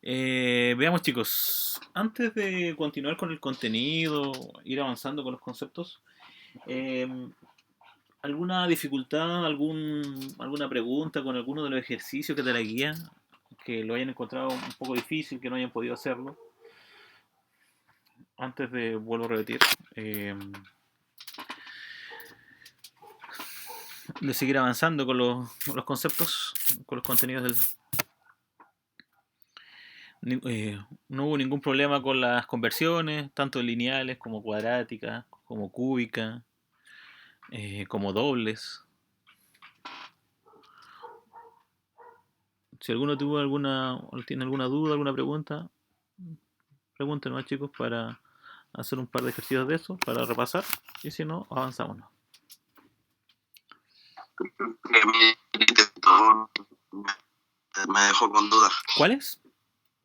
Veamos chicos, antes de continuar con el contenido, ir avanzando con los conceptos, eh, ¿alguna dificultad, alguna pregunta con alguno de los ejercicios que te la guía, que lo hayan encontrado un poco difícil, que no hayan podido hacerlo? Antes de, vuelvo a repetir, eh, de seguir avanzando con los conceptos, con los contenidos no hubo ningún problema con las conversiones, tanto lineales como cuadráticas, como cúbicas, como dobles. Si alguno tuvo tiene alguna duda, alguna pregunta, pregúntenos chicos para hacer un par de ejercicios de eso, para repasar, y si no, avanzamos. Me dejó con dudas. ¿Cuáles?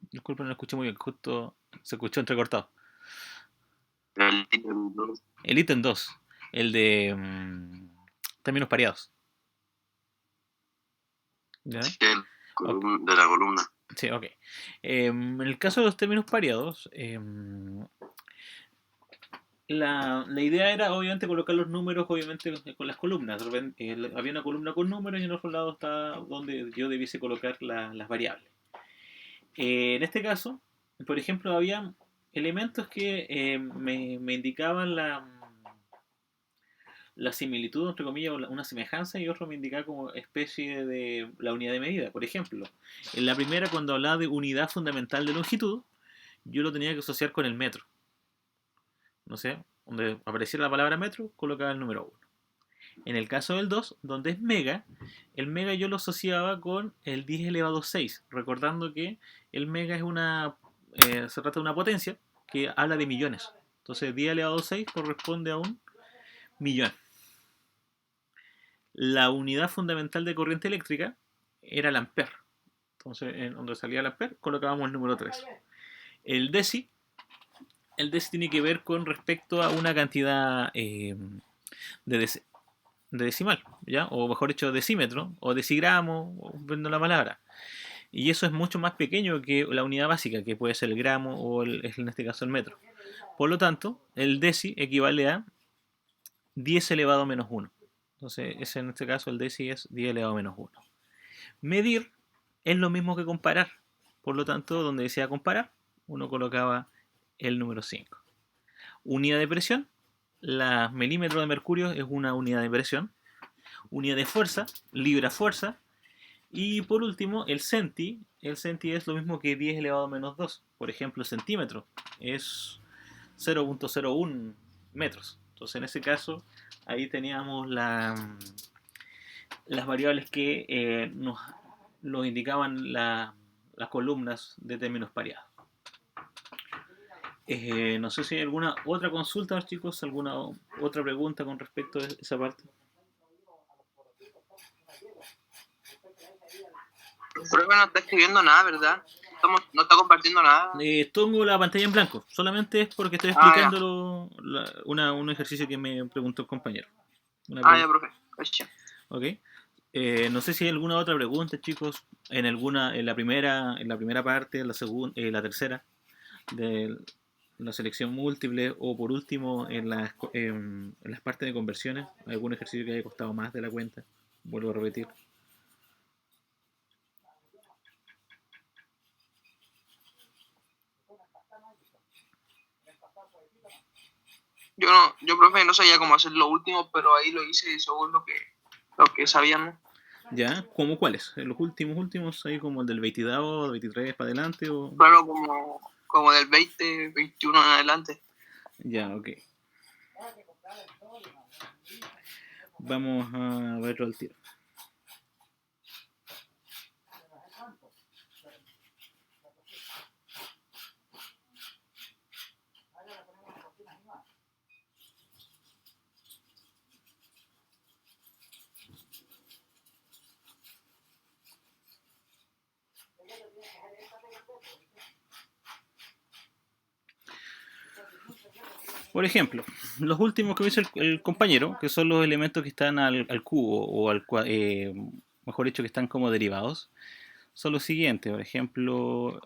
Disculpen, no lo escuché muy bien, justo se escuchó entrecortado. El ítem 2. El ítem 2, el de términos pareados. ¿Ya? Sí, Okay. de la columna. Sí, ok. En el caso de los términos pareados, la idea era obviamente colocar los números obviamente con las columnas. Había una columna con números y en otro lado está donde yo debiese colocar las variables. En este caso, por ejemplo, había elementos que me indicaban la similitud, entre comillas, una semejanza, y otro me indicaba como especie de la unidad de medida. Por ejemplo, en la primera, cuando hablaba de unidad fundamental de longitud, yo lo tenía que asociar con el metro. No sé, donde apareciera la palabra metro, colocaba el número 1. En el caso del 2, donde es mega, el mega yo lo asociaba con el 10 elevado a 6, recordando que el mega es se trata de una potencia que habla de millones. Entonces 10 elevado a 6 corresponde a un millón. La unidad fundamental de corriente eléctrica era el ampere. Entonces, en donde salía el ampere, colocábamos el número 3. El deci, el deci tiene que ver con respecto a una cantidad de, de decimal, ¿ya? O mejor dicho, decímetro, o decigramo, viendo la palabra. Y eso es mucho más pequeño que la unidad básica, que puede ser el gramo o en este caso el metro. Por lo tanto, el deci equivale a 10 elevado a menos 1. Entonces, en este caso el deci es 10 elevado a menos 1. Medir es lo mismo que comparar. Por lo tanto, donde decía comparar, uno colocaba el número 5. Unidad de presión. La milímetro de mercurio es una unidad de presión. Unidad de fuerza, libra-fuerza. Y por último, el centi. El centi es lo mismo que 10 elevado a menos 2. Por ejemplo, el centímetro es 0.01 metros. Entonces, en ese caso, ahí teníamos las variables que nos indicaban las columnas de términos pareados. No sé si hay alguna otra consulta, chicos, alguna otra pregunta con respecto a esa parte. Profe no está escribiendo nada, ¿verdad? No está compartiendo nada. Tengo la pantalla en blanco, solamente es porque estoy explicando un ejercicio que me preguntó el compañero. Ya, profe. Ok. No sé si hay alguna otra pregunta, chicos, en la primera parte, en la segunda, la tercera de la selección múltiple, o por último en las partes de conversiones, algún ejercicio que haya costado más de la cuenta. Vuelvo a repetir. Yo, profe, no sabía cómo hacer lo último, pero ahí lo hice según lo que sabíamos. ¿Ya? ¿Cómo cuáles? Los últimos, ahí como el del 22, 23 para adelante, o... Claro, como del 20, 21 en adelante. Ya, ok. Vamos a verlo al tiro. Por ejemplo, los últimos que dice el compañero, que son los elementos que están al cubo, o mejor dicho, que están como derivados, son los siguientes. Por ejemplo,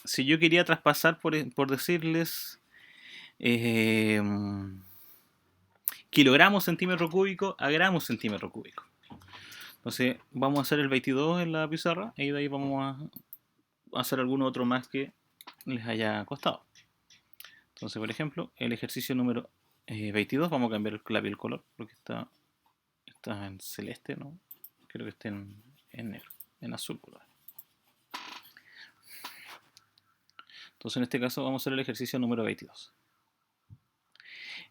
si yo quería traspasar, por decirles, eh, kilogramos centímetro cúbico a gramos centímetro cúbico. Entonces vamos a hacer el 22 en la pizarra y de ahí vamos a hacer algún otro más que les haya costado. Entonces, por ejemplo, el ejercicio número 22, vamos a cambiar el clave y el color, porque está en celeste, ¿no? Creo que está en negro, en azul. Entonces, en este caso, vamos a hacer el ejercicio número 22.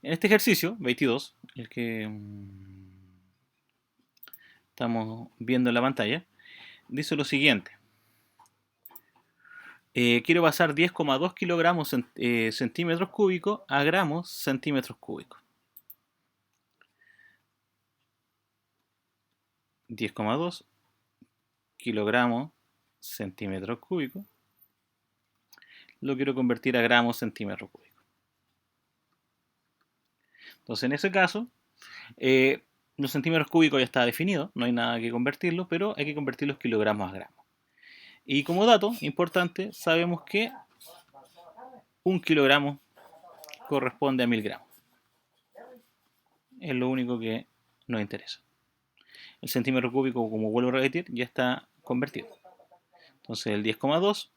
En este ejercicio, 22, el que estamos viendo en la pantalla, dice lo siguiente. Quiero pasar 10,2 kilogramos centímetros cúbicos a gramos centímetros cúbicos. 10,2 kilogramos centímetros cúbicos lo quiero convertir a gramos centímetros cúbicos. Entonces, en ese caso, los centímetros cúbicos ya está definido, no hay nada que convertirlo, pero hay que convertir los kilogramos a gramos. Y como dato importante, sabemos que 1 kilogramo corresponde a 1000 gramos. Es lo único que nos interesa. El centímetro cúbico, como vuelvo a repetir, ya está convertido. Entonces el 10,2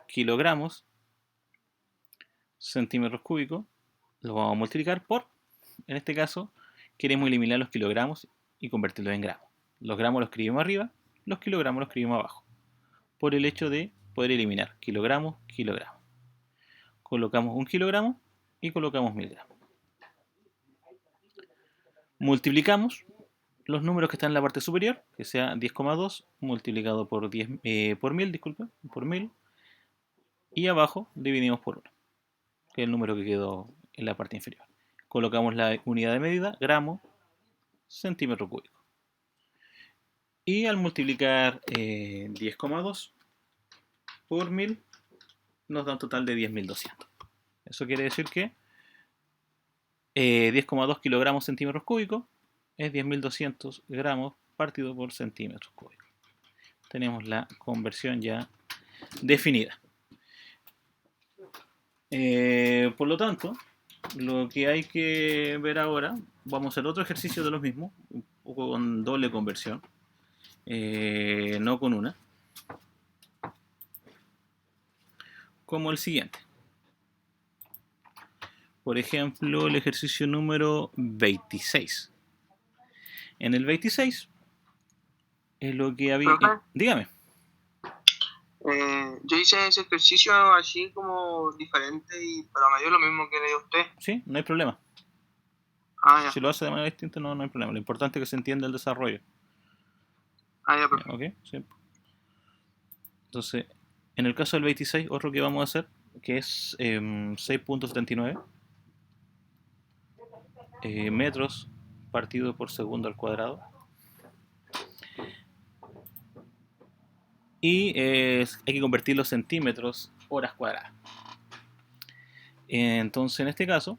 kilogramos centímetros cúbicos lo vamos a multiplicar por, en este caso, queremos eliminar los kilogramos y convertirlos en gramos. Los gramos los escribimos arriba, los kilogramos los escribimos abajo, por el hecho de poder eliminar kilogramos, kilogramos. Colocamos 1 kilogramo y colocamos 1000 gramos. Multiplicamos los números que están en la parte superior, que sea 10,2 multiplicado por 1000, disculpe, por 1000, y abajo dividimos por 1, que es el número que quedó en la parte inferior. Colocamos la unidad de medida, gramo, centímetro cúbico. Y al multiplicar 10,2 por 1000, nos da un total de 10.200. Eso quiere decir que 10,2 kilogramos centímetros cúbicos es 10.200 gramos partido por centímetros cúbicos. Tenemos la conversión ya definida. Por lo tanto, lo que hay que ver ahora, vamos a hacer otro ejercicio de los mismos, un poco con doble conversión, no con una, como el siguiente. Por ejemplo, el ejercicio número 26. En el 26 es lo que había... dígame. Yo hice ese ejercicio así como diferente, pero me dio lo mismo que le dio usted. Sí, no hay problema. Ya. Si lo hace de manera distinta, no hay problema. Lo importante es que se entienda el desarrollo. Ya, perfecto. ¿Ok? Sí. Entonces, en el caso del 26, otro que vamos a hacer, que es 6.79 metros partido por segundo al cuadrado. Y hay que convertirlo en centímetros horas cuadradas. Entonces, en este caso,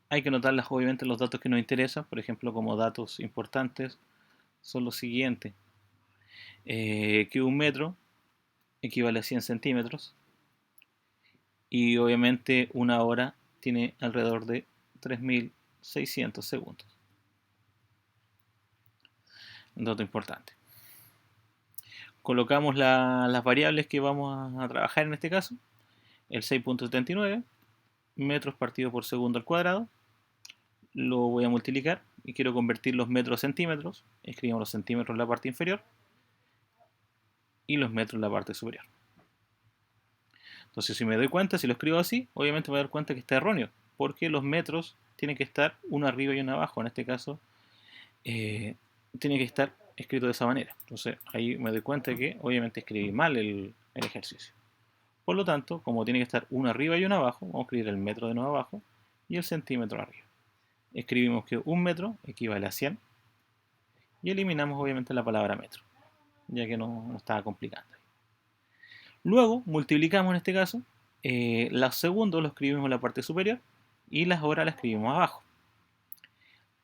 hay que anotar obviamente los datos que nos interesan. Por ejemplo, como datos importantes son los siguientes. Que un metro equivale a 100 centímetros. Y obviamente una hora tiene alrededor de 3.600 segundos. Un dato importante. Colocamos las variables que vamos a trabajar en este caso. El 6.79 metros partido por segundo al cuadrado. Lo voy a multiplicar y quiero convertir los metros a centímetros. Escribimos los centímetros en la parte inferior y los metros en la parte superior. Entonces, si me doy cuenta, si lo escribo así, obviamente me voy a dar cuenta que está erróneo, porque los metros tienen que estar uno arriba y uno abajo. En este caso, tiene que estar escrito de esa manera. Entonces, ahí me doy cuenta que obviamente escribí mal el ejercicio. Por lo tanto, como tiene que estar uno arriba y uno abajo, vamos a escribir el metro de nuevo abajo y el centímetro arriba. Escribimos que un metro equivale a 100 y eliminamos obviamente la palabra metro, ya que no estaba complicando. Luego multiplicamos en este caso, los segundos los escribimos en la parte superior y las horas las escribimos abajo.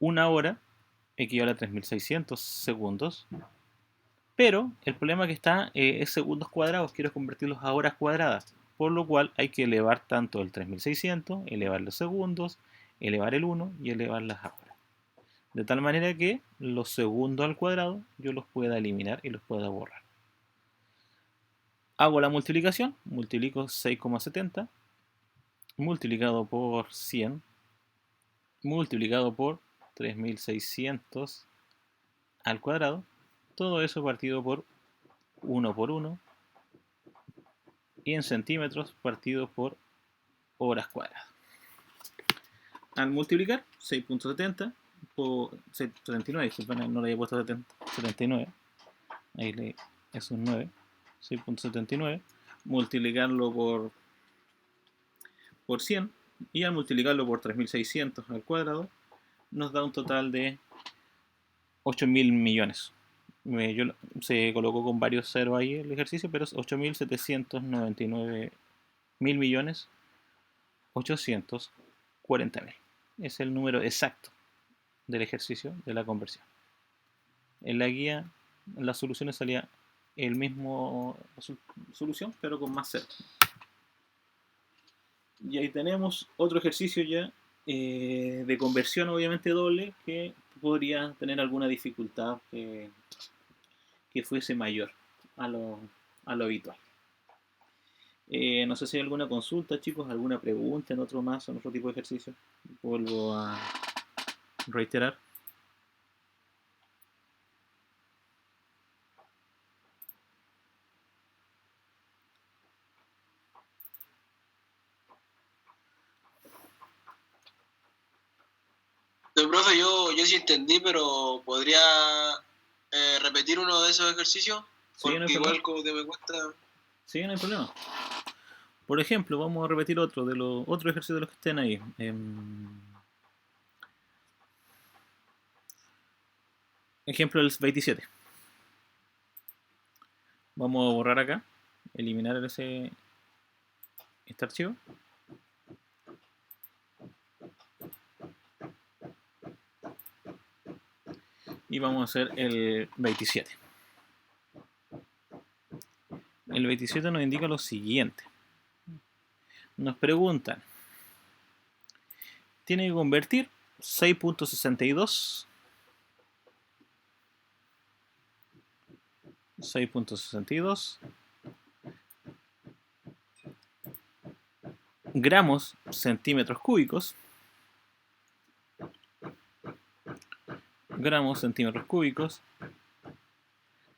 Una hora equivale a 3.600 segundos Pero el problema que está es segundos cuadrados, quiero convertirlos a horas cuadradas, por lo cual hay que elevar tanto el 3600, elevar los segundos, elevar el 1 y elevar las horas. De tal manera que los segundos al cuadrado yo los pueda eliminar y los pueda borrar. Hago la multiplicación, multiplico 6,70 multiplicado por 100 multiplicado por 3600 al cuadrado, todo eso partido por 1 por 1 y en centímetros partido por horas cuadradas. Al multiplicar 6.70 por 79, disculpen, no le había puesto 79, ahí es un 9, 6.79, multiplicarlo por 100 y al multiplicarlo por 3600 al cuadrado nos da un total de 8.000 millones. Se colocó con varios ceros ahí el ejercicio, pero es 8.799 mil millones 840.000. Es el número exacto del ejercicio de la conversión. En la guía, en las soluciones salía el mismo solución, pero con más ceros. Y ahí tenemos otro ejercicio ya de conversión, obviamente doble, que podría tener alguna dificultad que fuese mayor a lo habitual. No sé si hay alguna consulta, chicos, alguna pregunta en otro más, en otro tipo de ejercicio. Vuelvo a reiterar. Profe, yo sí entendí, pero ¿podría repetir uno de esos ejercicios? Sí, no hay Porque igual problema. como que me cuesta... Sí, no hay problema. Por ejemplo, vamos a repetir otro ejercicio de los que estén ahí. Ejemplo el 27. Vamos a borrar acá, eliminar este archivo. Y vamos a hacer el 27. El 27 nos indica lo siguiente. Nos preguntan, tiene que convertir 6.62 gramos centímetros cúbicos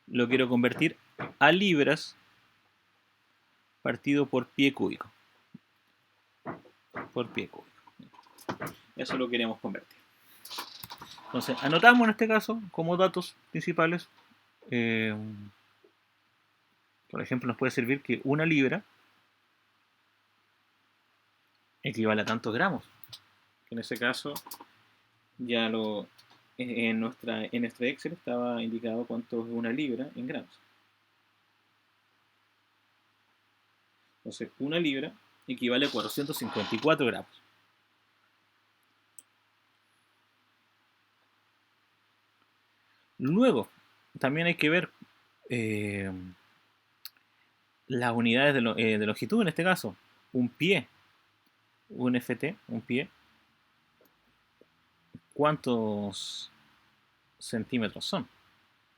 lo quiero convertir a libras partido por pie cúbico. Eso lo queremos convertir. Entonces, anotamos en este caso como datos principales. Por ejemplo, nos puede servir que una libra equivale a tantos gramos. En ese caso, ya en nuestra Excel estaba indicado cuánto es una libra en gramos. Entonces, una libra equivale a 454 gramos. Luego, también hay que ver las unidades de longitud, en este caso. Un pie, un FT, un pie. ¿Cuántos centímetros son?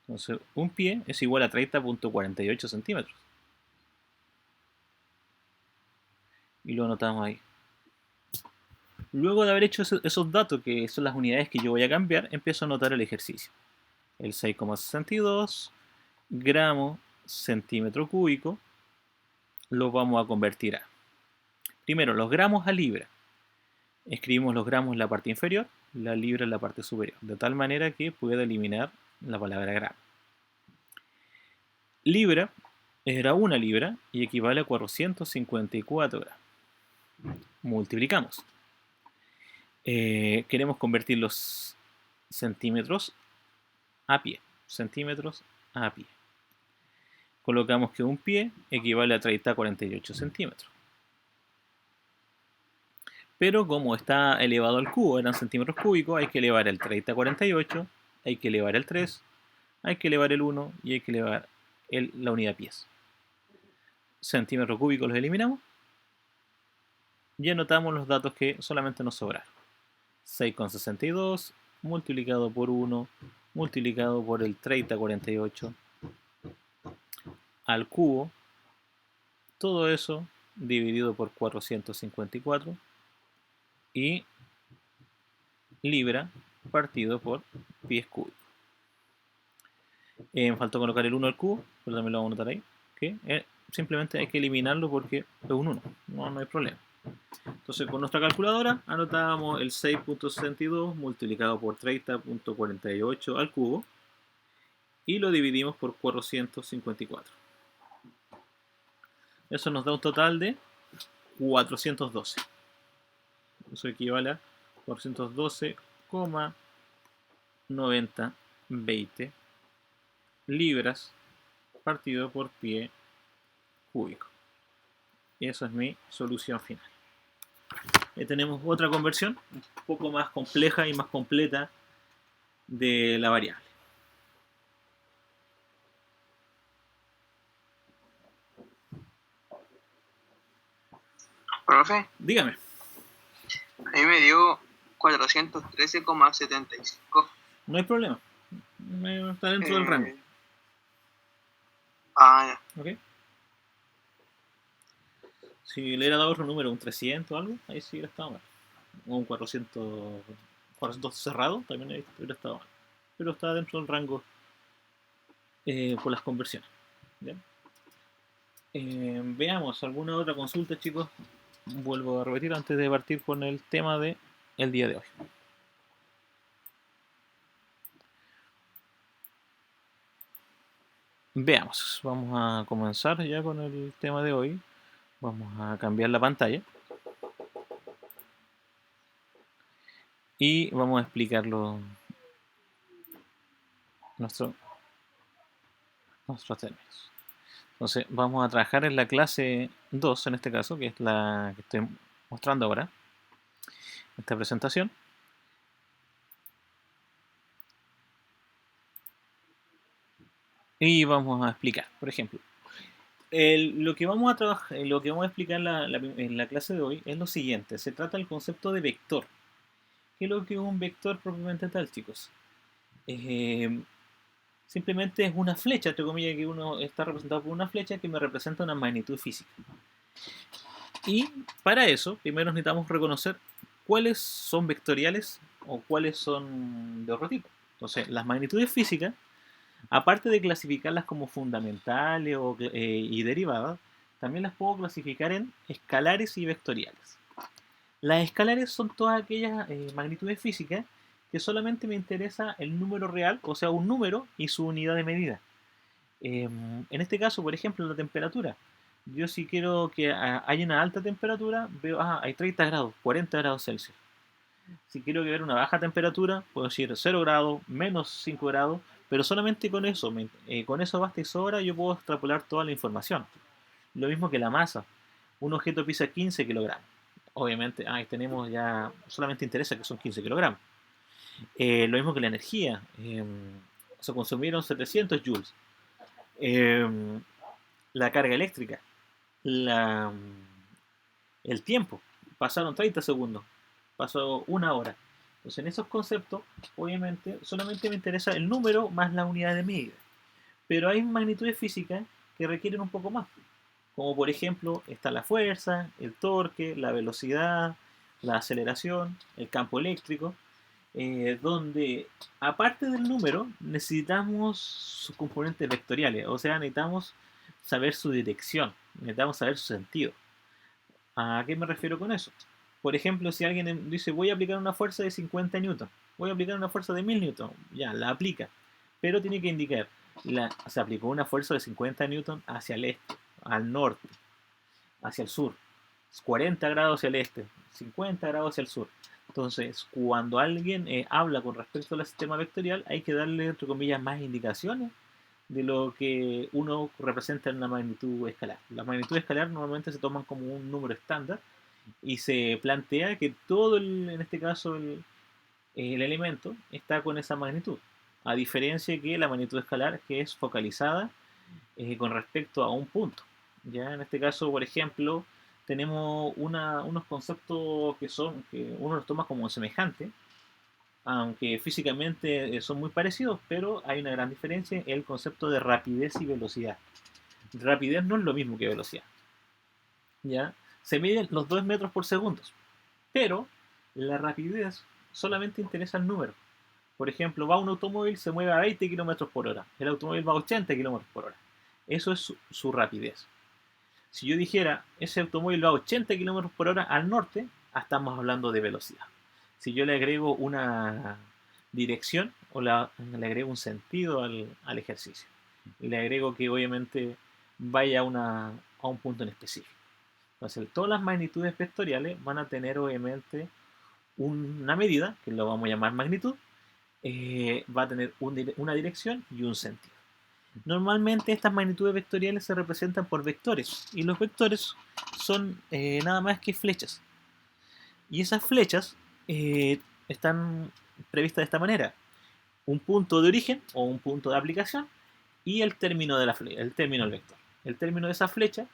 Entonces, un pie es igual a 30.48 centímetros. Y lo anotamos ahí. Luego de haber hecho esos datos, que son las unidades que yo voy a cambiar, empiezo a anotar el ejercicio. El 6,62 gramos centímetro cúbico lo vamos a convertir a, primero, los gramos a libra. Escribimos los gramos en la parte inferior, la libra en la parte superior, de tal manera que pueda eliminar la palabra gramo. Libra era una libra y equivale a 454 gramos. Multiplicamos. Queremos convertir los centímetros a pie. Colocamos que un pie equivale a 30,48 centímetros. Pero como está elevado al cubo, eran centímetros cúbicos, hay que elevar el 30,48, hay que elevar el 3, hay que elevar el 1 y hay que elevar la unidad pies. Centímetros cúbicos los eliminamos. Y anotamos los datos que solamente nos sobraron. 6,62 multiplicado por 1 multiplicado por el 3048 al cubo. Todo eso dividido por 454 y libra partido por pies cúbicos. Me faltó colocar el 1 al cubo, pero también lo vamos a anotar ahí. Que simplemente hay que eliminarlo porque es un 1, no hay problema. Entonces con nuestra calculadora anotábamos el 6.62 multiplicado por 30.48 al cubo y lo dividimos por 454. Eso nos da un total de 412. Eso equivale a 412,9020 libras partido por pie cúbico. Y eso es mi solución final. Tenemos otra conversión un poco más compleja y más completa de la variable. Profe, Dígame. a mí me dio 413,75. No hay problema. Está dentro del rango. Ya. ¿Ok? Si le hubiera dado otro número, un 300 o algo, ahí sí hubiera estado mal. O un 400 cerrado, también hubiera estado mal. Pero está dentro del rango por las conversiones. ¿Bien? Veamos alguna otra consulta, chicos. Vuelvo a repetir antes de partir con el tema del día de hoy. Veamos, vamos a comenzar ya con el tema de hoy. Vamos a cambiar la pantalla. Y vamos a explicarlo nuestros términos. Entonces vamos a trabajar en la clase 2 en este caso, que es la que estoy mostrando ahora, esta presentación. Y vamos a explicar, por ejemplo, lo que vamos a trabajar, lo que vamos a explicar en la clase de hoy es lo siguiente. Se trata del concepto de vector. ¿Qué es lo que es un vector propiamente tal, chicos? Simplemente es una flecha, entre comillas, que uno está representado por una flecha que me representa una magnitud física. Y para eso, primero necesitamos reconocer cuáles son vectoriales o cuáles son de otro tipo. Entonces, las magnitudes físicas, aparte de clasificarlas como fundamentales y derivadas, también las puedo clasificar en escalares y vectoriales. Las escalares son todas aquellas magnitudes físicas que solamente me interesa el número real, o sea, un número y su unidad de medida. En este caso, por ejemplo, la temperatura. Yo si quiero que haya una alta temperatura, veo, hay 30 grados, 40 grados Celsius. Si quiero que haya una baja temperatura, puedo decir 0 grados, menos 5 grados, pero solamente con eso, con eso basta y sobra, yo puedo extrapolar toda la información. Lo mismo que la masa. Un objeto pesa 15 kilogramos. Obviamente, tenemos ya, solamente interesa que son 15 kilogramos. Lo mismo que la energía. Se consumieron 700 joules. La carga eléctrica. El tiempo. Pasaron 30 segundos. Pasó una hora. Entonces, en esos conceptos, obviamente, solamente me interesa el número más la unidad de medida. Pero hay magnitudes físicas que requieren un poco más. Como por ejemplo, está la fuerza, el torque, la velocidad, la aceleración, el campo eléctrico, donde aparte del número necesitamos sus componentes vectoriales, o sea, necesitamos saber su dirección, necesitamos saber su sentido. ¿A qué me refiero con eso? Por ejemplo, si alguien dice voy a aplicar una fuerza de 50 newton, voy a aplicar una fuerza de 1000 newton, ya, la aplica, pero tiene que indicar, se aplicó una fuerza de 50 newton hacia el este, al norte, hacia el sur, 40 grados hacia el este, 50 grados hacia el sur. Entonces, cuando alguien habla con respecto al sistema vectorial, hay que darle, entre comillas, más indicaciones de lo que uno representa en una magnitud escalar. Las magnitudes escalar normalmente se toman como un número estándar y se plantea que todo, en este caso, el elemento está con esa magnitud. a diferencia que la magnitud escalar, que es focalizada con respecto a un punto. ¿Ya? En este caso, por ejemplo, tenemos unos conceptos que uno los toma como semejantes, aunque físicamente son muy parecidos, pero hay una gran diferencia en el concepto de rapidez y velocidad. Rapidez no es lo mismo que velocidad. ¿Ya? Se miden los 2 metros por segundo, pero la rapidez solamente interesa el número. Por ejemplo, va un automóvil, se mueve a 20 kilómetros por hora. El automóvil va a 80 kilómetros por hora. Eso es su rapidez. Si yo dijera, ese automóvil va a 80 kilómetros por hora al norte, estamos hablando de velocidad. Si yo le agrego una dirección o le agrego un sentido al ejercicio, y le agrego que obviamente vaya a un punto en específico. Entonces, todas las magnitudes vectoriales van a tener obviamente una medida, que lo vamos a llamar magnitud, va a tener una dirección y un sentido. Normalmente estas magnitudes vectoriales se representan por vectores, y los vectores son nada más que flechas. Y esas flechas están previstas de esta manera: un punto de origen o un punto de aplicación y el término de el término del vector. El término de esa flecha,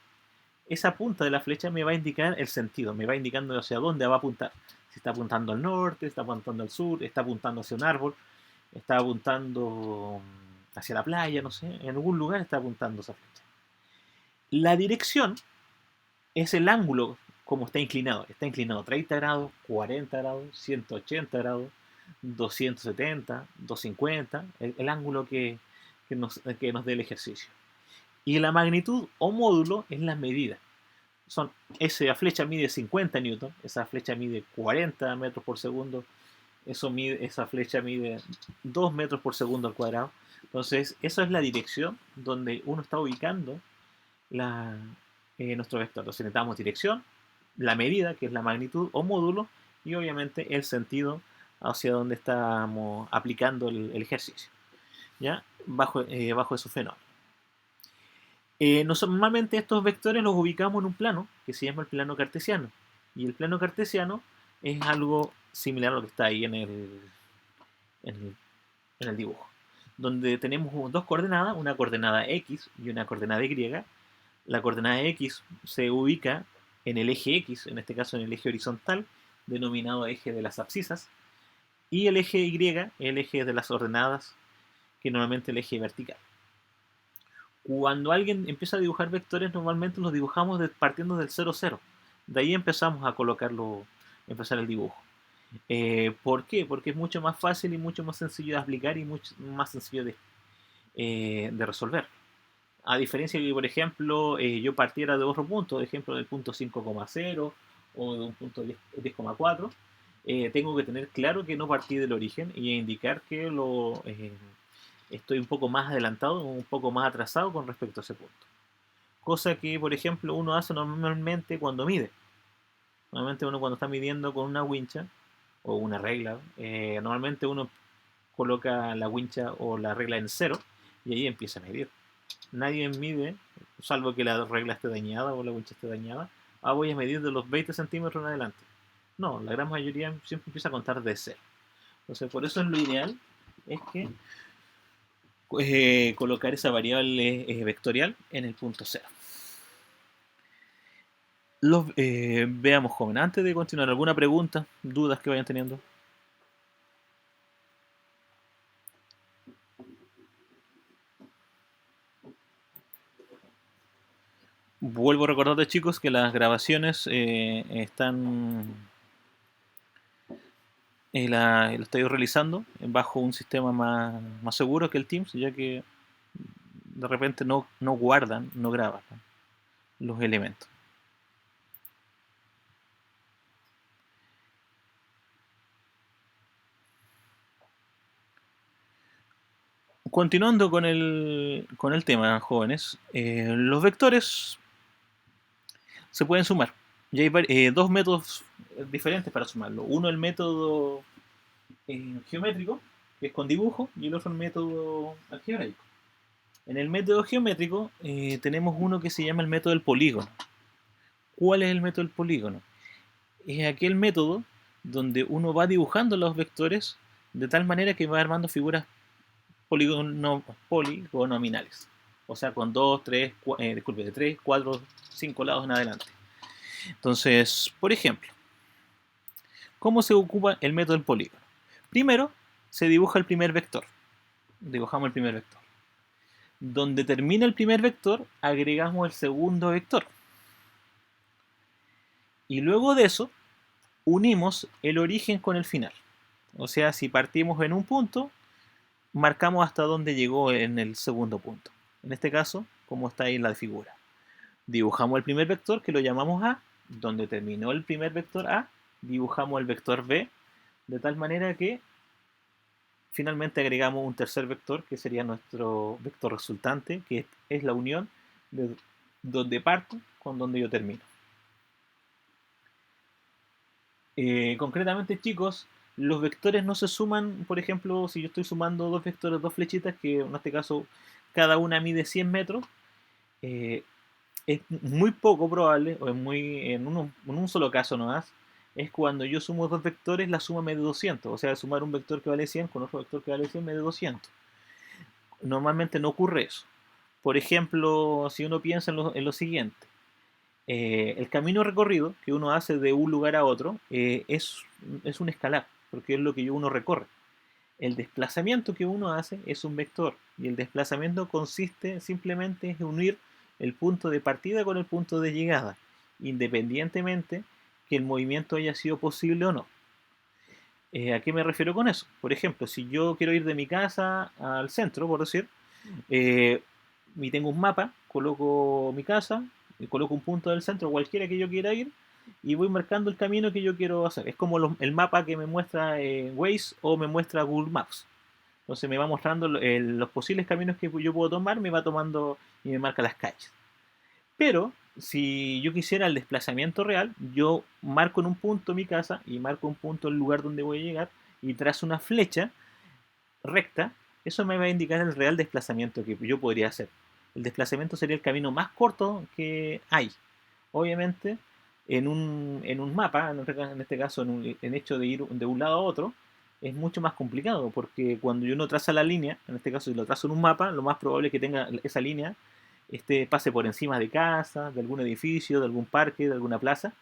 esa punta de la flecha me va a indicar el sentido, me va indicando hacia dónde va a apuntar. Si está apuntando al norte, está apuntando al sur, está apuntando hacia un árbol, está apuntando hacia la playa, no sé, en algún lugar está apuntando esa flecha. La dirección es el ángulo como está inclinado 30 grados, 40 grados, 180 grados, 270, 250, el ángulo que nos dé el ejercicio. Y la magnitud o módulo es la medida. Esa flecha mide 50 newton, esa flecha mide 40 metros por segundo, esa flecha mide 2 metros por segundo al cuadrado. Entonces, esa es la dirección donde uno está ubicando nuestro vector. Entonces, necesitamos dirección, la medida, que es la magnitud o módulo, y obviamente el sentido hacia donde estamos aplicando el ejercicio, ¿ya? Bajo esos fenómenos. Normalmente estos vectores los ubicamos en un plano que se llama el plano cartesiano. Y el plano cartesiano es algo similar a lo que está ahí en el, en el dibujo, donde tenemos dos coordenadas, una coordenada X y una coordenada Y. La coordenada X se ubica en el eje X, en este caso en el eje horizontal, denominado eje de las abscisas, y el eje Y, el eje de las ordenadas, que normalmente es el eje vertical. Cuando alguien empieza a dibujar vectores, normalmente los dibujamos partiendo del 0, 0. De ahí empezamos a empezar el dibujo. ¿Por qué? Porque es mucho más fácil y mucho más sencillo de aplicar y mucho más sencillo de resolver. A diferencia de que, por ejemplo, yo partiera de otro punto, por ejemplo, del punto 5,0 o de un punto 10,4, tengo que tener claro que no partí del origen y indicar que estoy un poco más adelantado o un poco más atrasado con respecto a ese punto. Cosa que, por ejemplo, uno hace normalmente cuando mide. Normalmente uno cuando está midiendo con una wincha o una regla, normalmente uno coloca la wincha o la regla en 0 y ahí empieza a medir. Nadie mide, salvo que la regla esté dañada o la wincha esté dañada, voy a medir de los 20 centímetros en adelante. No, la gran mayoría siempre empieza a contar de 0. Entonces, por eso es lo ideal, es que colocar esa variable vectorial en el punto 0. Veamos, joven, antes de continuar, ¿alguna pregunta, dudas que vayan teniendo? Vuelvo a recordarles, chicos, que las grabaciones están lo estoy realizando bajo un sistema más seguro que el Teams, ya que de repente no guardan, no graban, ¿no?, los elementos. Continuando con el tema, jóvenes, los vectores se pueden sumar. Y hay dos métodos diferentes para sumarlo. Uno, el método geométrico, que es con dibujo, y el otro, el método algebraico. En el método geométrico tenemos uno que se llama el método del polígono. ¿Cuál es el método del polígono? Es aquel método donde uno va dibujando los vectores de tal manera que va armando figuras poligonominales. O sea, con 2, 3, de 3, 4, 5 lados en adelante. Entonces, por ejemplo, ¿cómo se ocupa el método del polígono? Primero, se dibuja el primer vector. Dibujamos el primer vector. Donde termina el primer vector, agregamos el segundo vector. Y luego de eso, unimos el origen con el final. O sea, si partimos en un punto, marcamos hasta dónde llegó en el segundo punto. En este caso, como está ahí en la figura. Dibujamos el primer vector, que lo llamamos A. Donde terminó el primer vector A, dibujamos el vector B, de tal manera que finalmente agregamos un tercer vector, que sería nuestro vector resultante, que es la unión de donde parto con donde yo termino. Concretamente, chicos, los vectores no se suman. Por ejemplo, si yo estoy sumando dos vectores, dos flechitas, que en este caso cada una mide 100 metros, eh, es muy poco probable, o es muy en un solo caso nomás, es cuando yo sumo dos vectores, la suma me da 200. O sea, sumar un vector que vale 100 con otro vector que vale 100 me da 200. Normalmente no ocurre eso. Por ejemplo, si uno piensa en lo siguiente, el camino recorrido que uno hace de un lugar a otro es un escalar, porque es lo que uno recorre. El desplazamiento que uno hace es un vector, y el desplazamiento consiste simplemente en unir el punto de partida con el punto de llegada, independientemente que el movimiento haya sido posible o no. ¿A qué me refiero con eso? Por ejemplo, si yo quiero ir de mi casa al centro, por decir, eh, y tengo un mapa, coloco mi casa, y coloco un punto del centro, cualquiera que yo quiera ir, y voy marcando el camino que yo quiero hacer. Es como el mapa que me muestra Waze o me muestra Google Maps. Entonces me va mostrando los posibles caminos que yo puedo tomar, me va tomando y me marca las calles. Pero si yo quisiera el desplazamiento real, yo marco en un punto mi casa y marco un punto el lugar donde voy a llegar y trazo una flecha recta. Eso me va a indicar el real desplazamiento que yo podría hacer. El desplazamiento sería el camino más corto que hay. Obviamente, en un mapa, en este caso en hecho de ir de un lado a otro, es mucho más complicado, porque cuando uno traza la línea, en este caso si lo trazo en un mapa, lo más probable es que tenga esa línea pase por encima de casas, de algún edificio, de algún parque, de alguna plaza,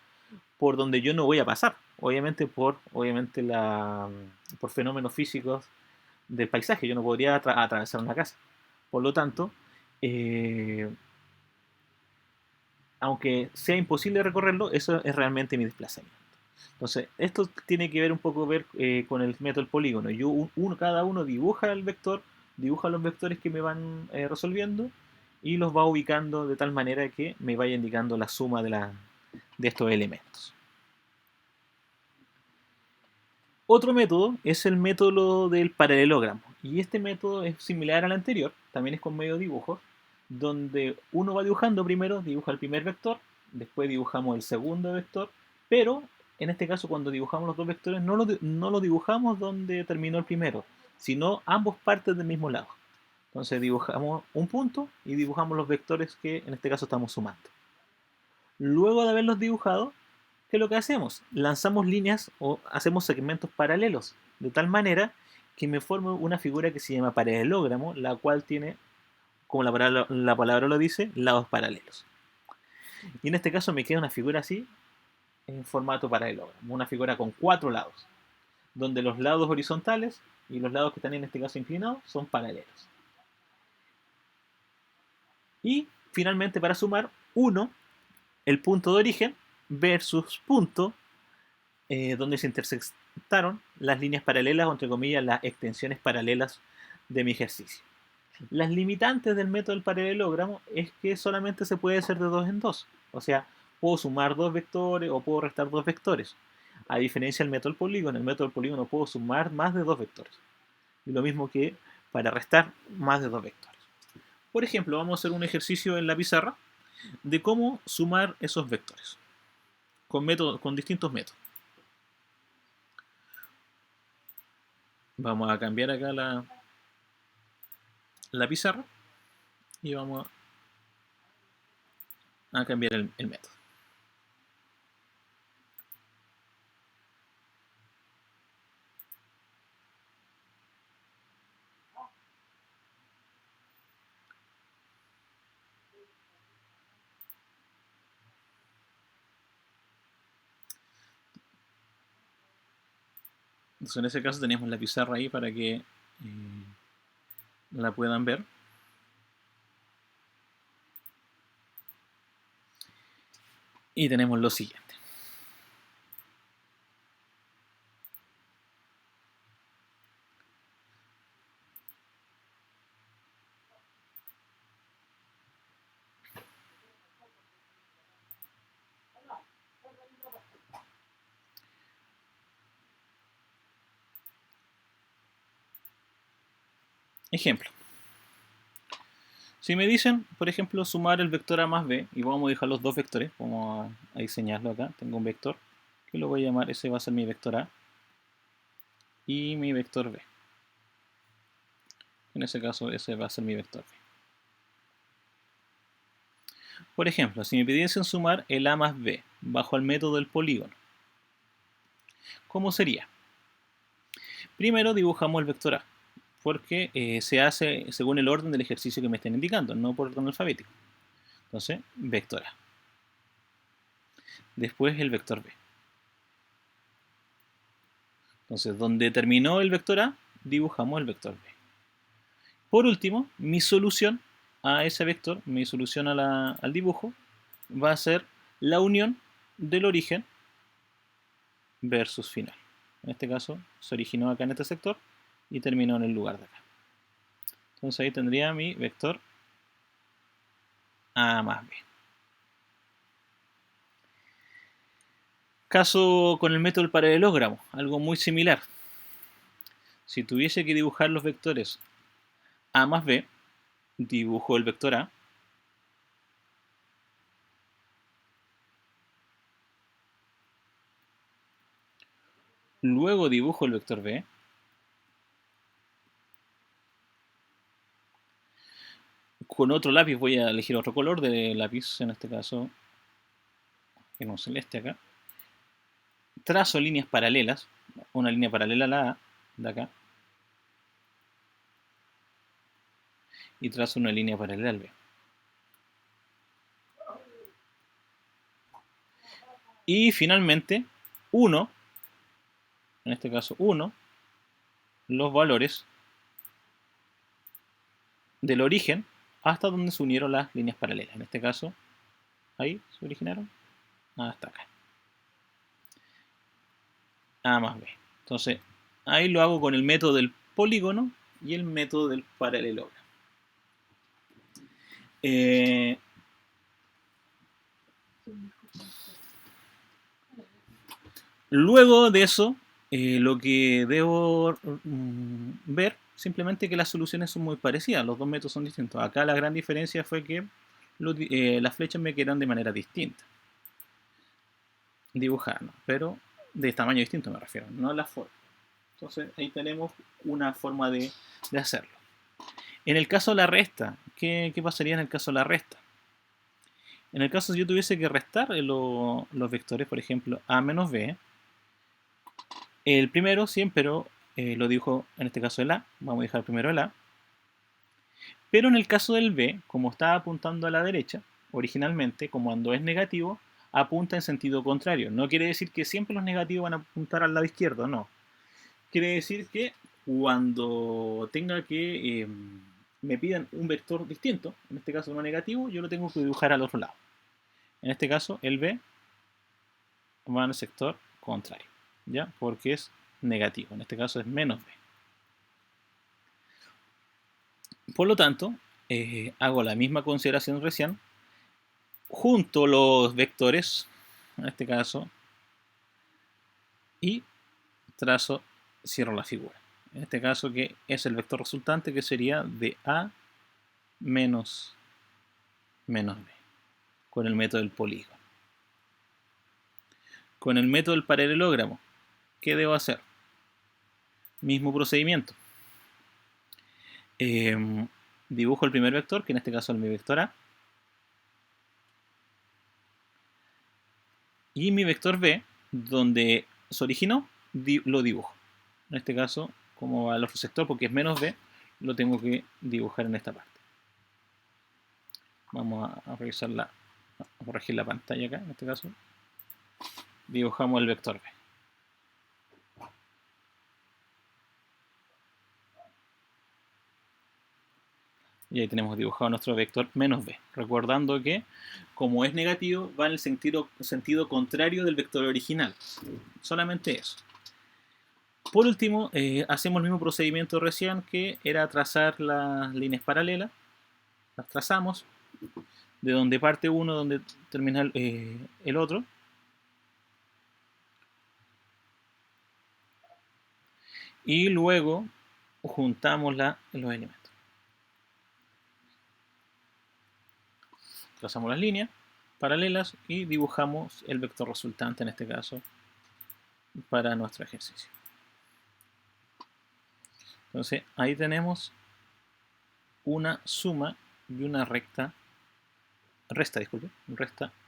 por donde yo no voy a pasar. Obviamente por fenómenos físicos del paisaje, yo no podría atravesar una casa. Por lo tanto, eh, aunque sea imposible recorrerlo, eso es realmente mi desplazamiento. Entonces, esto tiene que ver un poco con el método del polígono. Cada uno dibuja el vector, dibuja los vectores que me van resolviendo y los va ubicando de tal manera que me vaya indicando la suma de estos elementos. Otro método es el método del paralelogramo. Y este método es similar al anterior, también es con medio dibujos, donde uno va dibujando primero, dibuja el primer vector, después dibujamos el segundo vector, pero en este caso cuando dibujamos los dos vectores no lo dibujamos donde terminó el primero, sino ambos partes del mismo lado. Entonces dibujamos un punto y dibujamos los vectores que en este caso estamos sumando. Luego de haberlos dibujado, ¿qué es lo que hacemos? Lanzamos líneas o hacemos segmentos paralelos, de tal manera que me forme una figura que se llama paralelogramo, la cual tiene, como la palabra lo dice, lados paralelos. Y en este caso me queda una figura así, en formato paralelogramo, una figura con 4 lados, donde los lados horizontales y los lados que están en este caso inclinados son paralelos. Y finalmente, para sumar, 1, el punto de origen versus punto donde se intersectaron las líneas paralelas o entre comillas las extensiones paralelas de mi ejercicio. Las limitantes del método del paralelogramo es que solamente se puede hacer de dos en dos. O sea, puedo sumar dos vectores o puedo restar dos vectores. A diferencia del método del polígono, en el método del polígono puedo sumar más de dos vectores. Y lo mismo que para restar más de dos vectores. Por ejemplo, vamos a hacer un ejercicio en la pizarra de cómo sumar esos vectores con distintos métodos. Vamos a cambiar acá la pizarra y vamos a cambiar el método. Entonces en ese caso tenemos la pizarra ahí para que la puedan ver. Y tenemos lo siguiente. Ejemplo. Si me dicen, por ejemplo, sumar el vector a más b, y vamos a dejar los dos vectores, vamos a diseñarlo acá, tengo un vector, que lo voy a llamar, ese va a ser mi vector a, y mi vector b. En ese caso, ese va a ser mi vector b. Por ejemplo, si me pidiesen sumar el a más b bajo el método del polígono, ¿cómo sería? Primero dibujamos el vector a, porque se hace según el orden del ejercicio que me estén indicando, no por orden alfabético. Entonces, vector a. Después el vector b. Entonces, donde terminó el vector a, dibujamos el vector b. Por último, mi solución a ese vector, mi solución al dibujo, va a ser la unión del origen versus final. En este caso, se originó acá en este sector y terminó en el lugar de acá. Entonces ahí tendría mi vector a más b. Caso con el método del paralelogramo, algo muy similar. Si tuviese que dibujar los vectores a más b, dibujo el vector a, luego dibujo el vector b, con otro lápiz voy a elegir otro color de lápiz, en este caso, que no celeste acá, trazo líneas paralelas, una línea paralela a la A, de acá, y trazo una línea paralela al B. Y finalmente, 1, en este caso 1, los valores del origen hasta donde se unieron las líneas paralelas. En este caso, ahí se originaron, hasta acá. A más B. Entonces, ahí lo hago con el método del polígono y el método del paralelogramo. Luego de eso, lo que debo ver simplemente que las soluciones son muy parecidas, los dos métodos son distintos. Acá la gran diferencia fue que las flechas me quedan de manera distinta. Dibujar, ¿no? Pero de tamaño distinto me refiero, no a la forma. Entonces ahí tenemos una forma de hacerlo. En el caso de la resta, ¿qué pasaría en el caso de la resta? En el caso si yo tuviese que restar los vectores, por ejemplo, a menos b, el primero siempre lo dibujo, en este caso el a, vamos a dejar primero el a, pero en el caso del b, como está apuntando a la derecha, originalmente, como cuando es negativo, apunta en sentido contrario. No quiere decir que siempre los negativos van a apuntar al lado izquierdo, no. Quiere decir que cuando tenga que me pidan un vector distinto, en este caso uno negativo, yo lo tengo que dibujar al otro lado. En este caso, el b va en el sector contrario, ¿ya? Porque es negativo, en este caso es menos b. Por lo tanto, hago la misma consideración recién, junto los vectores, en este caso, y trazo, cierro la figura. En este caso que es el vector resultante, que sería de a menos b, con el método del polígono. Con el método del paralelogramo, ¿qué debo hacer? Mismo procedimiento. Dibujo el primer vector, que en este caso es mi vector a, y mi vector b, donde se originó, lo dibujo. En este caso, como va al otro sector, porque es menos b, lo tengo que dibujar en esta parte. Vamos a revisar a corregir la pantalla acá, en este caso. Dibujamos el vector b. Y ahí tenemos dibujado nuestro vector menos b. Recordando que, como es negativo, va en el sentido contrario del vector original. Solamente eso. Por último, hacemos el mismo procedimiento recién, que era trazar las líneas paralelas. Las trazamos, de donde parte uno, donde termina el otro. Y luego juntamos los elementos. Trazamos las líneas paralelas y dibujamos el vector resultante, en este caso, para nuestro ejercicio. Entonces, ahí tenemos una suma y una resta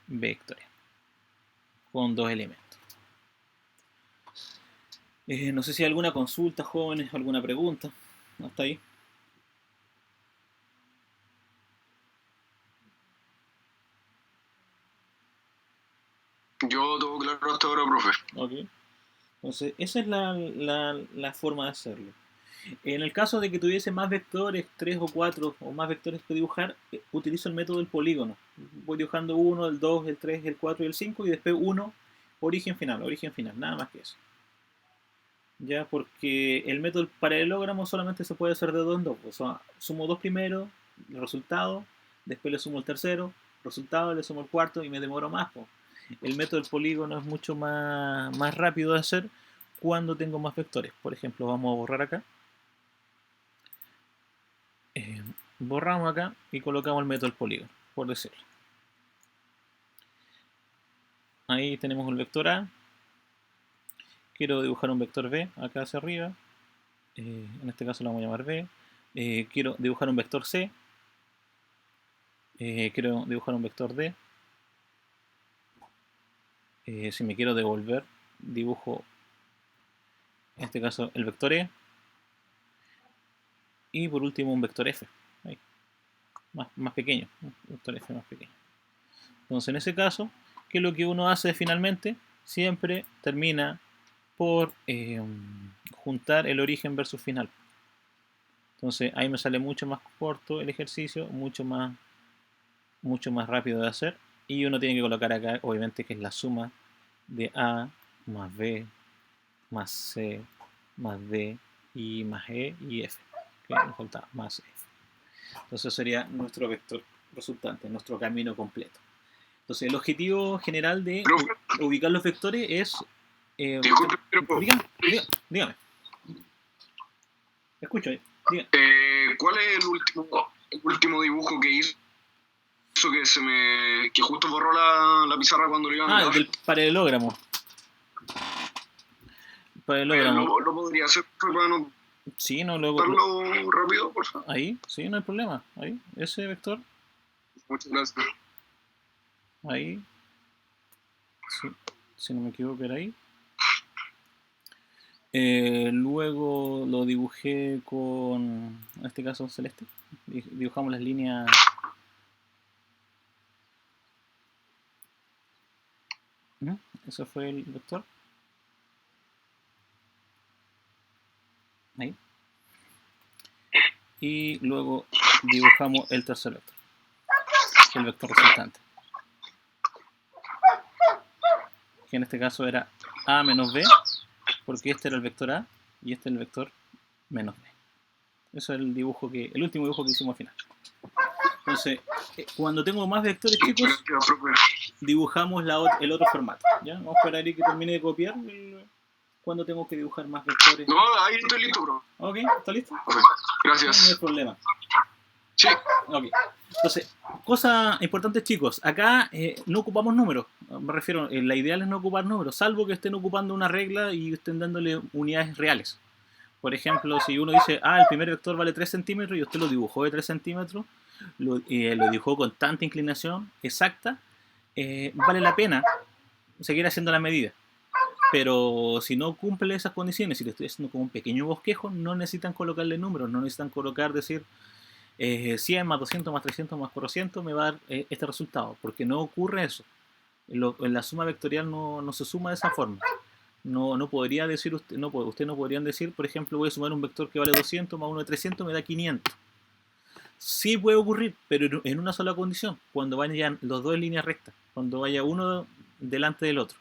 vectorial con dos elementos. No sé si hay alguna consulta, jóvenes, alguna pregunta. Hasta ahí. Yo tengo claro hasta ahora, profe. Ok. Entonces, esa es la forma de hacerlo. En el caso de que tuviese más vectores, 3 o 4 o más vectores que dibujar, utilizo el método del polígono. Voy dibujando 1, el 2, el 3, el 4 y el 5 y después 1, origen final, nada más que eso. Ya, porque el método paralelogramo solamente se puede hacer de 2 en 2. O sea, sumo 2 primero, el resultado, después le sumo el tercero, resultado, le sumo el cuarto y me demoro más. El método del polígono es mucho más rápido de hacer cuando tengo más vectores. Por ejemplo, vamos a borrar acá. Borramos acá y colocamos el método del polígono, por decirlo. Ahí tenemos el vector A. Quiero dibujar un vector B acá hacia arriba. En este caso lo vamos a llamar B. Quiero dibujar un vector C. Quiero dibujar un vector D. Si me quiero devolver, dibujo en este caso el vector E. Y por último un vector F. Ahí. Más pequeño. Un vector F más pequeño. Entonces en ese caso, ¿qué es lo que uno hace finalmente? Siempre termina por juntar el origen versus final. Entonces ahí me sale mucho más corto el ejercicio, mucho más rápido de hacer, y uno tiene que colocar acá, obviamente, que es la suma de A más B más C más D y más E y F, que nos falta más F. Entonces sería nuestro vector resultante, nuestro camino completo. Entonces el objetivo general de ubicar los vectores es... Disculpe, pero... dígame. Escucho. Dígame. ¿Cuál es el último dibujo que hizo que justo borró la pizarra cuando lo iba a mirar? El del paralelogramo. ¿Lo podría hacer para no... Sí, no, darlo rápido, por favor? Ahí, sí, no hay problema. Ahí, ese vector. Muchas gracias. Ahí. Sí, si no me equivoco era ahí. Luego lo dibujé con, en este caso, celeste. Dibujamos las líneas. Eso fue el vector. Ahí. Y luego dibujamos el tercer vector, el vector resultante, que en este caso era A menos B, porque este era el vector A y este es el vector menos B. Eso es el último dibujo que hicimos al final. Entonces, cuando tengo más vectores, chicos, dibujamos el otro formato. ¿Ya? Vamos a esperar ahí que termine de copiar cuando tengo que dibujar más vectores. No, ahí estoy listo, bro. Ok, ¿está listo? Gracias. No hay problema. Sí. Ok. Entonces, cosa importante, chicos. Acá no ocupamos números. Me refiero, la ideal es no ocupar números, salvo que estén ocupando una regla y estén dándole unidades reales. Por ejemplo, si uno dice, el primer vector vale 3 centímetros y usted lo dibujó de 3 centímetros, lo dibujó con tanta inclinación exacta, vale la pena seguir haciendo la medida. Pero si no cumple esas condiciones, si le estoy haciendo como un pequeño bosquejo, no necesitan colocarle números, no necesitan decir 100 más 200 más 300 más 400 me va a dar este resultado, porque no ocurre eso. En la suma vectorial no se suma de esa forma. No podría decir usted no podrían decir, por ejemplo, voy a sumar un vector que vale 200 más uno de 300 me da 500. Sí puede ocurrir, pero en una sola condición, cuando vayan los dos en línea recta, cuando vaya uno delante del otro,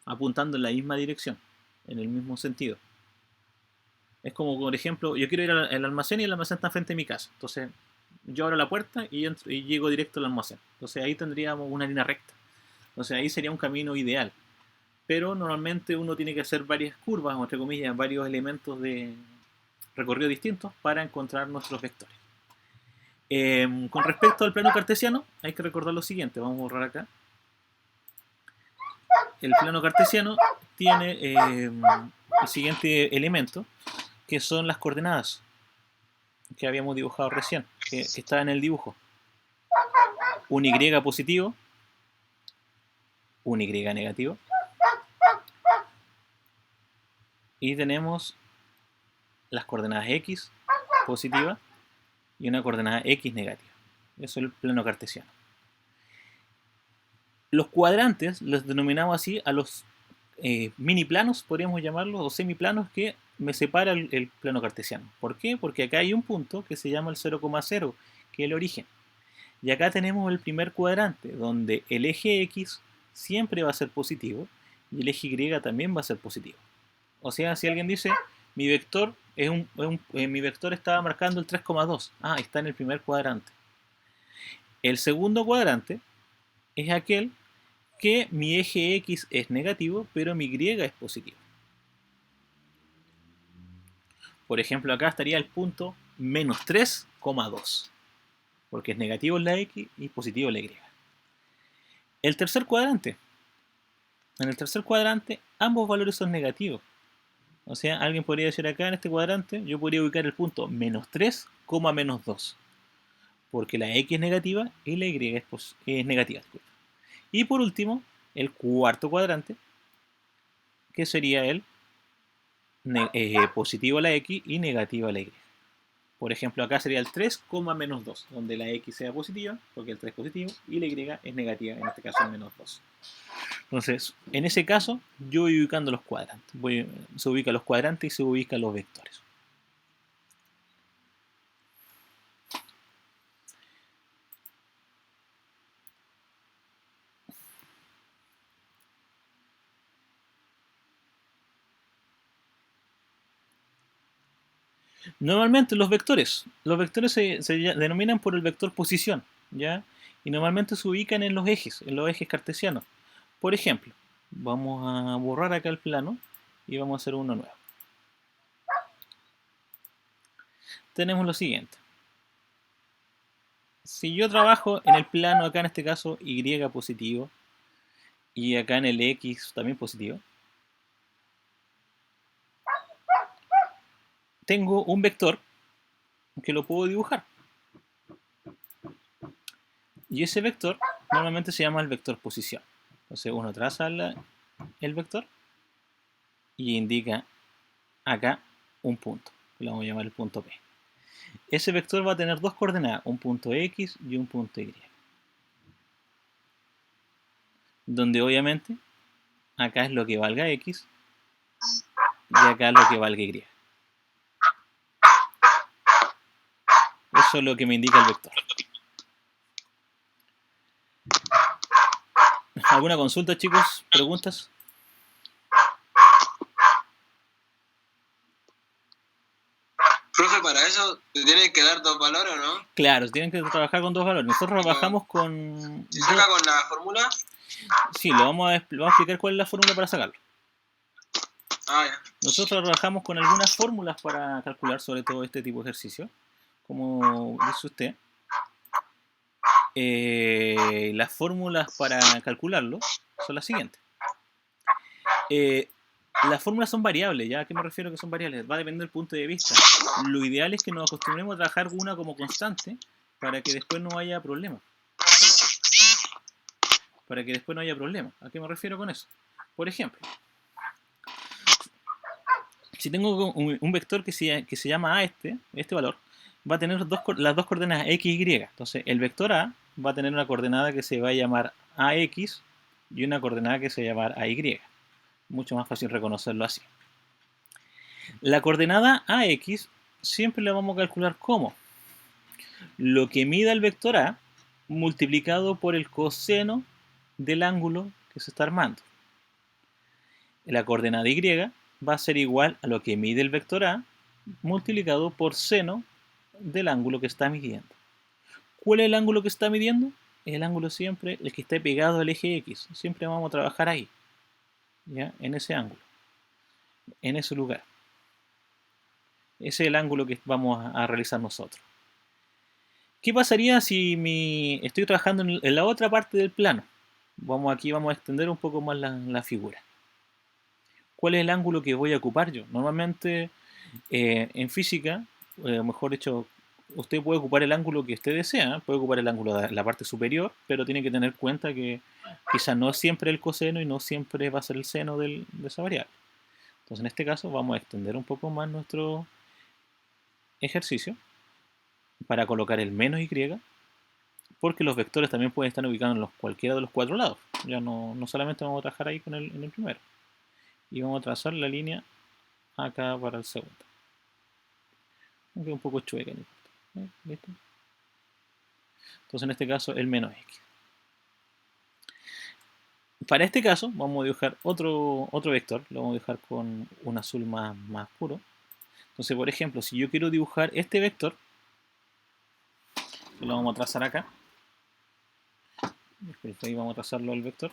apuntando en la misma dirección, en el mismo sentido. Es como, por ejemplo, yo quiero ir al almacén y el almacén está frente a mi casa. Entonces, yo abro la puerta y, entro, y llego directo al almacén. Entonces, ahí tendríamos una línea recta. Entonces, ahí sería un camino ideal. Pero normalmente uno tiene que hacer varias curvas, o entre comillas, varios elementos de recorrido distintos para encontrar nuestros vectores. Con respecto al plano cartesiano, hay que recordar lo siguiente. Vamos a borrar acá. El plano cartesiano tiene el siguiente elemento, que son las coordenadas que habíamos dibujado recién, que está en el dibujo. Un Y positivo, un Y negativo, y tenemos las coordenadas X positiva y una coordenada X negativa. Eso es el plano cartesiano. Los cuadrantes los denominamos así a los mini planos, podríamos llamarlos, o semiplanos que me separa el plano cartesiano. ¿Por qué? Porque acá hay un punto que se llama el 0,0, que es el origen. Y acá tenemos el primer cuadrante, donde el eje X siempre va a ser positivo y el eje Y también va a ser positivo. O sea, si alguien dice, mi vector, mi vector estaba marcando el 3,2. Ah, está en el primer cuadrante. El segundo cuadrante es aquel que mi eje X es negativo, pero mi Y es positivo. Por ejemplo, acá estaría el punto menos 3,2, porque es negativo en la X y positivo en la Y. El tercer cuadrante. En el tercer cuadrante, ambos valores son negativos. O sea, alguien podría decir acá en este cuadrante, yo podría ubicar el punto menos 3, menos 2. Porque la X es negativa y la Y es negativa. Y por último, el cuarto cuadrante, que sería el positivo a la X y negativo a la Y. Por ejemplo, acá sería el 3, menos 2, donde la X sea positiva, porque el 3 es positivo, y la Y es negativa, en este caso el menos 2. Entonces, en ese caso, yo voy ubicando los cuadrantes. Se ubican los cuadrantes y se ubican los vectores. Normalmente los vectores se denominan por el vector posición, ¿ya? Y normalmente se ubican en los ejes cartesianos. Por ejemplo, vamos a borrar acá el plano y vamos a hacer uno nuevo. Tenemos lo siguiente. Si yo trabajo en el plano, acá en este caso, Y positivo, y acá en el X también positivo, tengo un vector que lo puedo dibujar. Y ese vector normalmente se llama el vector posición. Entonces uno traza el vector y indica acá un punto, lo vamos a llamar el punto P. Ese vector va a tener dos coordenadas, un punto X y un punto Y. Donde obviamente acá es lo que valga X y acá es lo que valga Y. Eso es lo que me indica el vector. ¿Alguna consulta, chicos? ¿Preguntas? Profe, para eso te tienen que dar dos valores, ¿o no? Claro, tienen que trabajar con dos valores. Nosotros trabajamos con... ¿Se saca con la fórmula? Sí, vamos a explicar cuál es la fórmula para sacarlo. Ah, ya. Nosotros trabajamos con algunas fórmulas para calcular sobre todo este tipo de ejercicio. Como dice usted. Las fórmulas para calcularlo son las siguientes. Las fórmulas son variables, ¿ya? ¿A qué me refiero que son variables? Va a depender del punto de vista. Lo ideal es que nos acostumbremos a trabajar una como constante para que después no haya problema. ¿A qué me refiero con eso? Por ejemplo, si tengo un vector que se llama A, este valor, va a tener las dos coordenadas X y Y. Entonces, el vector A va a tener una coordenada que se va a llamar AX y una coordenada que se va a llamar AY. Mucho más fácil reconocerlo así. La coordenada AX siempre la vamos a calcular como lo que mida el vector A multiplicado por el coseno del ángulo que se está armando. La coordenada Y va a ser igual a lo que mide el vector A multiplicado por seno del ángulo que está midiendo. ¿Cuál es el ángulo que está midiendo? El ángulo siempre, el que esté pegado al eje X. Siempre vamos a trabajar ahí, ¿ya? En ese ángulo, en ese lugar. Ese es el ángulo que vamos a realizar nosotros. ¿Qué pasaría si estoy trabajando en la otra parte del plano? Aquí vamos a extender un poco más la figura. ¿Cuál es el ángulo que voy a ocupar yo? Normalmente en física, mejor dicho, usted puede ocupar el ángulo que usted desea, puede ocupar el ángulo de la parte superior, pero tiene que tener en cuenta que quizás no es siempre el coseno y no siempre va a ser el seno de esa variable. Entonces en este caso vamos a extender un poco más nuestro ejercicio para colocar el menos y, porque los vectores también pueden estar ubicados en cualquiera de los cuatro lados. Ya no solamente vamos a trabajar ahí en el primero. Y vamos a trazar la línea acá para el segundo. Aunque un poco chueca. ¿Listo? Entonces en este caso el menos x. Para este caso vamos a dibujar otro vector. Lo vamos a dibujar con un azul más puro. Entonces, por ejemplo, si yo quiero dibujar este vector, lo vamos a trazar acá. Ahí vamos a trazarlo al vector.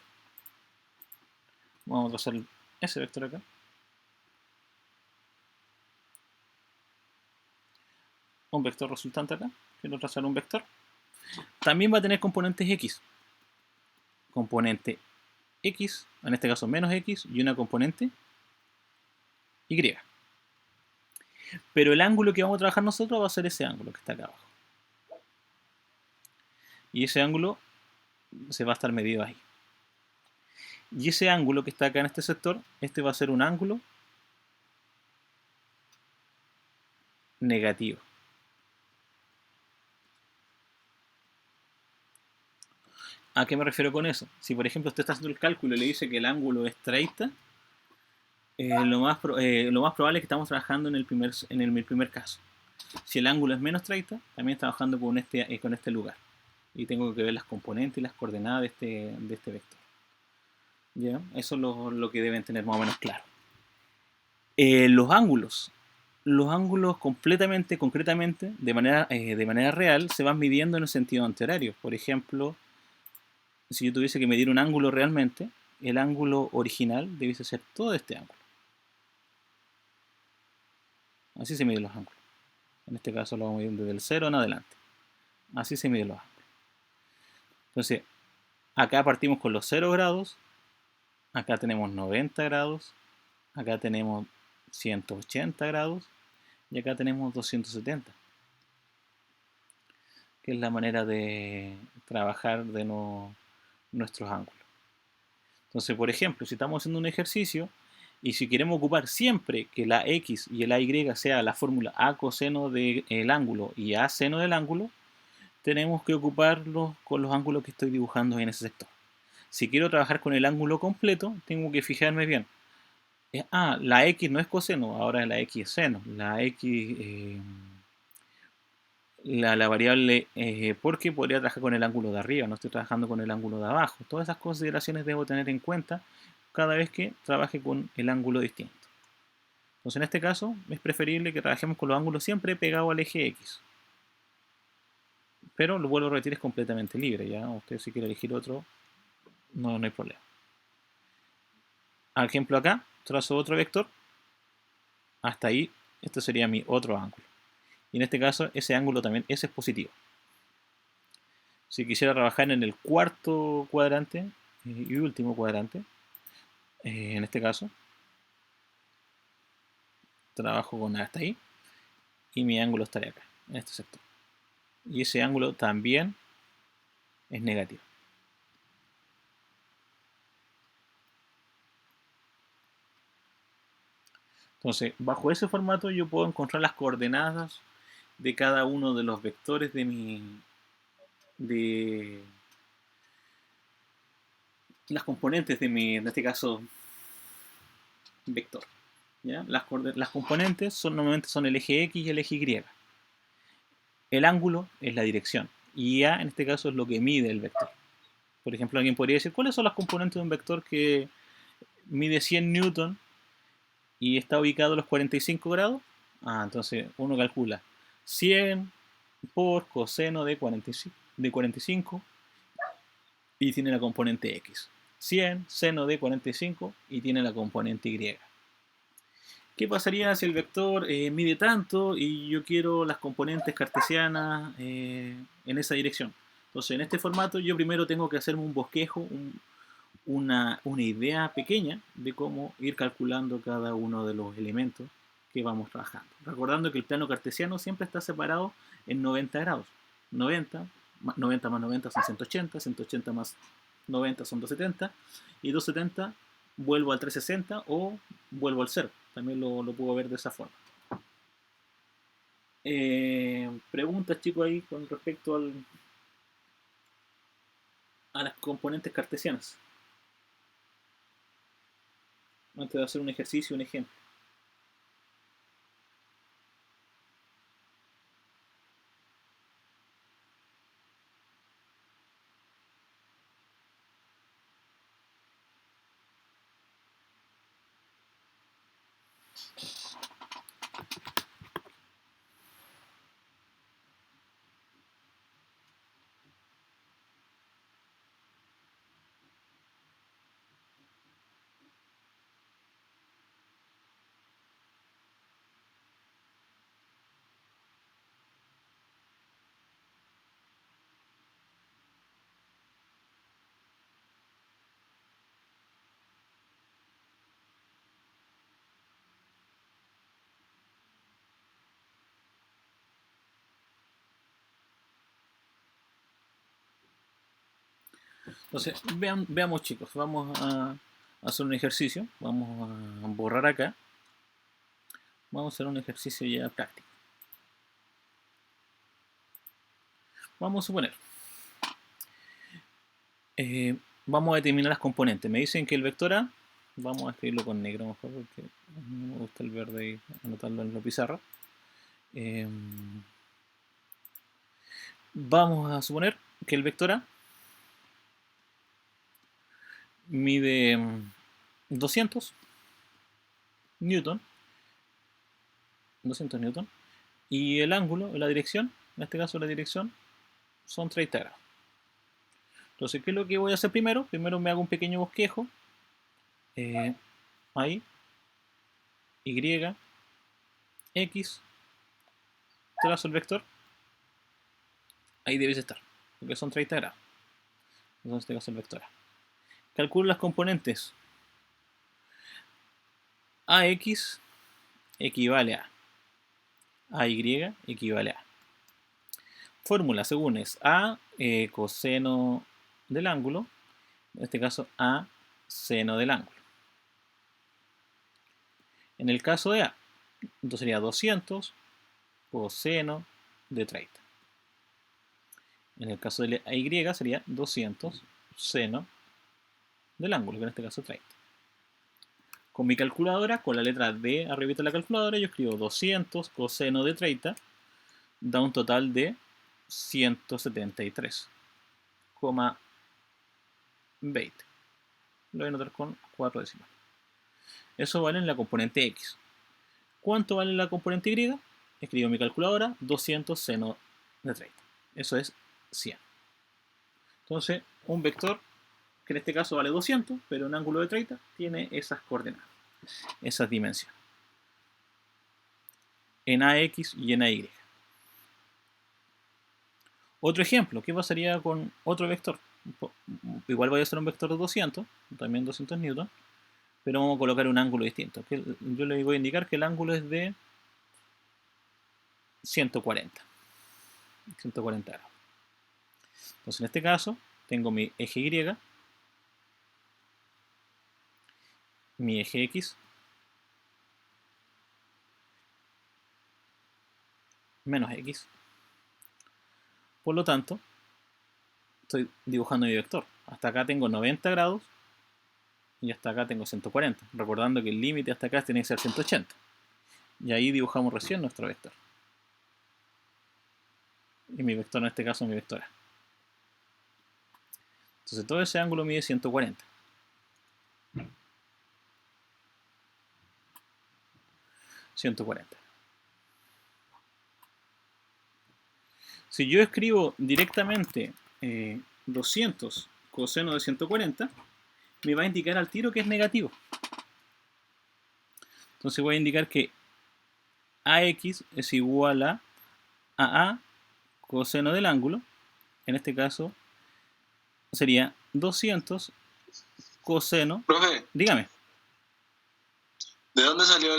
Vamos a trazar ese vector acá. Un vector resultante acá. Quiero trazar un vector. También va a tener componentes x. Componente x, en este caso menos x, y una componente y. Pero el ángulo que vamos a trabajar nosotros va a ser ese ángulo que está acá abajo. Y ese ángulo se va a estar medido ahí. Y ese ángulo que está acá en este sector, este va a ser un ángulo negativo. ¿A qué me refiero con eso? Si por ejemplo usted está haciendo el cálculo y le dice que el ángulo es 30, lo más probable es que estamos trabajando en el primer caso. Si el ángulo es menos 30, también está trabajando con este lugar. Y tengo que ver las componentes y las coordenadas de este vector. ¿Ya? Eso es lo que deben tener más o menos claro. Los ángulos concretamente, de manera real, se van midiendo en el sentido antihorario. Por ejemplo, si yo tuviese que medir un ángulo realmente, el ángulo original debiese ser todo este ángulo. Así se miden los ángulos. En este caso lo vamos a medir desde el 0 en adelante. Así se miden los ángulos. Entonces, acá partimos con los 0 grados, acá tenemos 90 grados, acá tenemos 180 grados y acá tenemos 270, que es la manera de trabajar de nuestros ángulos. Entonces, por ejemplo, si estamos haciendo un ejercicio y si queremos ocupar siempre que la x y la y sea la fórmula a coseno del ángulo y a seno del ángulo, tenemos que ocuparlos con los ángulos que estoy dibujando en ese sector. Si quiero trabajar con el ángulo completo, tengo que fijarme bien. La x no es coseno, ahora la x es seno. La x, la variable, porque podría trabajar con el ángulo de arriba, no estoy trabajando con el ángulo de abajo. Todas esas consideraciones debo tener en cuenta cada vez que trabaje con el ángulo distinto. Entonces en este caso es preferible que trabajemos con los ángulos siempre pegados al eje X. Pero lo vuelvo a repetir, es completamente libre, ¿ya? Usted si quiere elegir otro, no hay problema. Al ejemplo acá, trazo otro vector. Hasta ahí, este sería mi otro ángulo. Y en este caso, ese ángulo también, ese es positivo. Si quisiera trabajar en el cuarto cuadrante y último cuadrante, en este caso, trabajo con hasta ahí y mi ángulo estaría acá, en este sector. Y ese ángulo también es negativo. Entonces, bajo ese formato yo puedo encontrar las coordenadas de cada uno de los vectores de las componentes en este caso, vector. ¿Ya? Las componentes normalmente son el eje X y el eje Y. El ángulo es la dirección. Y A en este caso es lo que mide el vector. Por ejemplo, alguien podría decir, ¿cuáles son las componentes de un vector que mide 100 newton y está ubicado a los 45 grados? Entonces uno calcula 100 por coseno de 45 y tiene la componente x. 100 seno de 45 y tiene la componente y. ¿Qué pasaría si el vector mide tanto y yo quiero las componentes cartesianas en esa dirección? Entonces, en este formato yo primero tengo que hacerme un bosquejo, una idea pequeña de cómo ir calculando cada uno de los elementos que vamos trabajando. Recordando que el plano cartesiano siempre está separado en 90 grados. 90 más 90 son 180, 180 más 90 son 270, y 270 vuelvo al 360 o vuelvo al 0. También lo puedo ver de esa forma. Preguntas, chicos, ahí con respecto a las componentes cartesianas. Antes de hacer un ejercicio, un ejemplo. Entonces, veamos, chicos, vamos a hacer un ejercicio. Vamos a borrar acá. Vamos a hacer un ejercicio ya práctico. Vamos a suponer. Vamos a determinar las componentes. Me dicen que el vector A, vamos a escribirlo con negro mejor porque no me gusta el verde y anotarlo en la pizarra. Vamos a suponer que el vector A mide 200 newton, y el ángulo, la dirección, en este caso la dirección, son 30 grados. Entonces, ¿qué es lo que voy a hacer primero? Primero me hago un pequeño bosquejo. Ahí, Y, X, trazo el vector. Ahí debes estar, porque son 30 grados. Entonces, en este caso el vector A. Calculo las componentes. AX equivale a AY equivale a. Fórmula según es A coseno del ángulo, en este caso A seno del ángulo. En el caso de A, entonces sería 200 coseno de 30. En el caso de Y sería 200 seno del ángulo, que en este caso 30. Con mi calculadora, con la letra D arriba de la calculadora, yo escribo 200 coseno de 30, da un total de 173,20. Lo voy a anotar con 4 decimales. Eso vale en la componente X. ¿Cuánto vale la componente Y? Escribo en mi calculadora 200 seno de 30. Eso es 100. Entonces, un vector que en este caso vale 200, pero en ángulo de 30 tiene esas coordenadas, esas dimensiones, en AX y en AY. Otro ejemplo, ¿qué pasaría con otro vector? Igual voy a hacer un vector de 200, también 200 newton, pero vamos a colocar un ángulo distinto. Yo le voy a indicar que el ángulo es de 140 grados. Entonces, en este caso, tengo mi eje Y, mi eje X, menos X. Por lo tanto, estoy dibujando mi vector. Hasta acá tengo 90 grados y hasta acá tengo 140. Recordando que el límite hasta acá tiene que ser 180. Y ahí dibujamos recién nuestro vector. Y mi vector en este caso es mi vectora. Entonces todo ese ángulo mide 140. Si yo escribo directamente 200 coseno de 140, me va a indicar al tiro que es negativo. Entonces voy a indicar que AX es igual a AA coseno del ángulo. En este caso sería 200 coseno. Profe, Dígame. ¿de dónde salió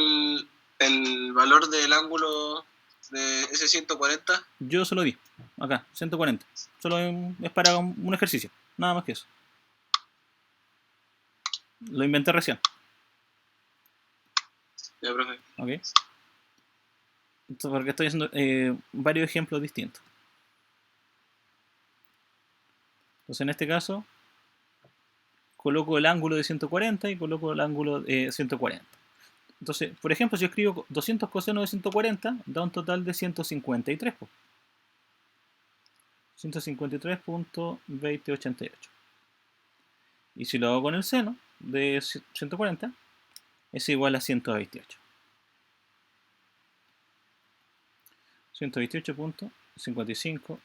el valor del ángulo de ese 140? Yo se lo di. Acá, 140. Solo es para un ejercicio. Nada más que eso. Lo inventé recién. Ya, profe. ¿Ok? Entonces, porque estoy haciendo varios ejemplos distintos. Entonces en este caso coloco el ángulo de 140 y coloco el ángulo de 140. Entonces, por ejemplo, si yo escribo 200 coseno de 140, da un total de 153. 153.2088. Y si lo hago con el seno de 140, es igual a 128. 128.5575.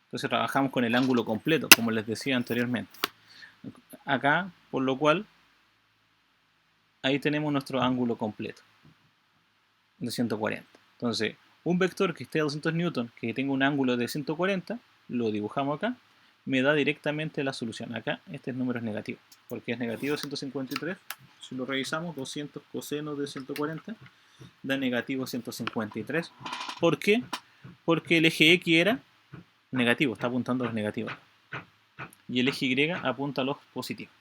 Entonces trabajamos con el ángulo completo, como les decía anteriormente. Acá, por lo cual, ahí tenemos nuestro ángulo completo de 140. Entonces, un vector que esté a 200 newton, que tenga un ángulo de 140, lo dibujamos acá, me da directamente la solución. Acá este número es negativo, porque es negativo 153. Si lo revisamos, 200 coseno de 140 da negativo 153. ¿Por qué? Porque el eje X era negativo, está apuntando a los negativos. Y el eje Y apunta a los positivos.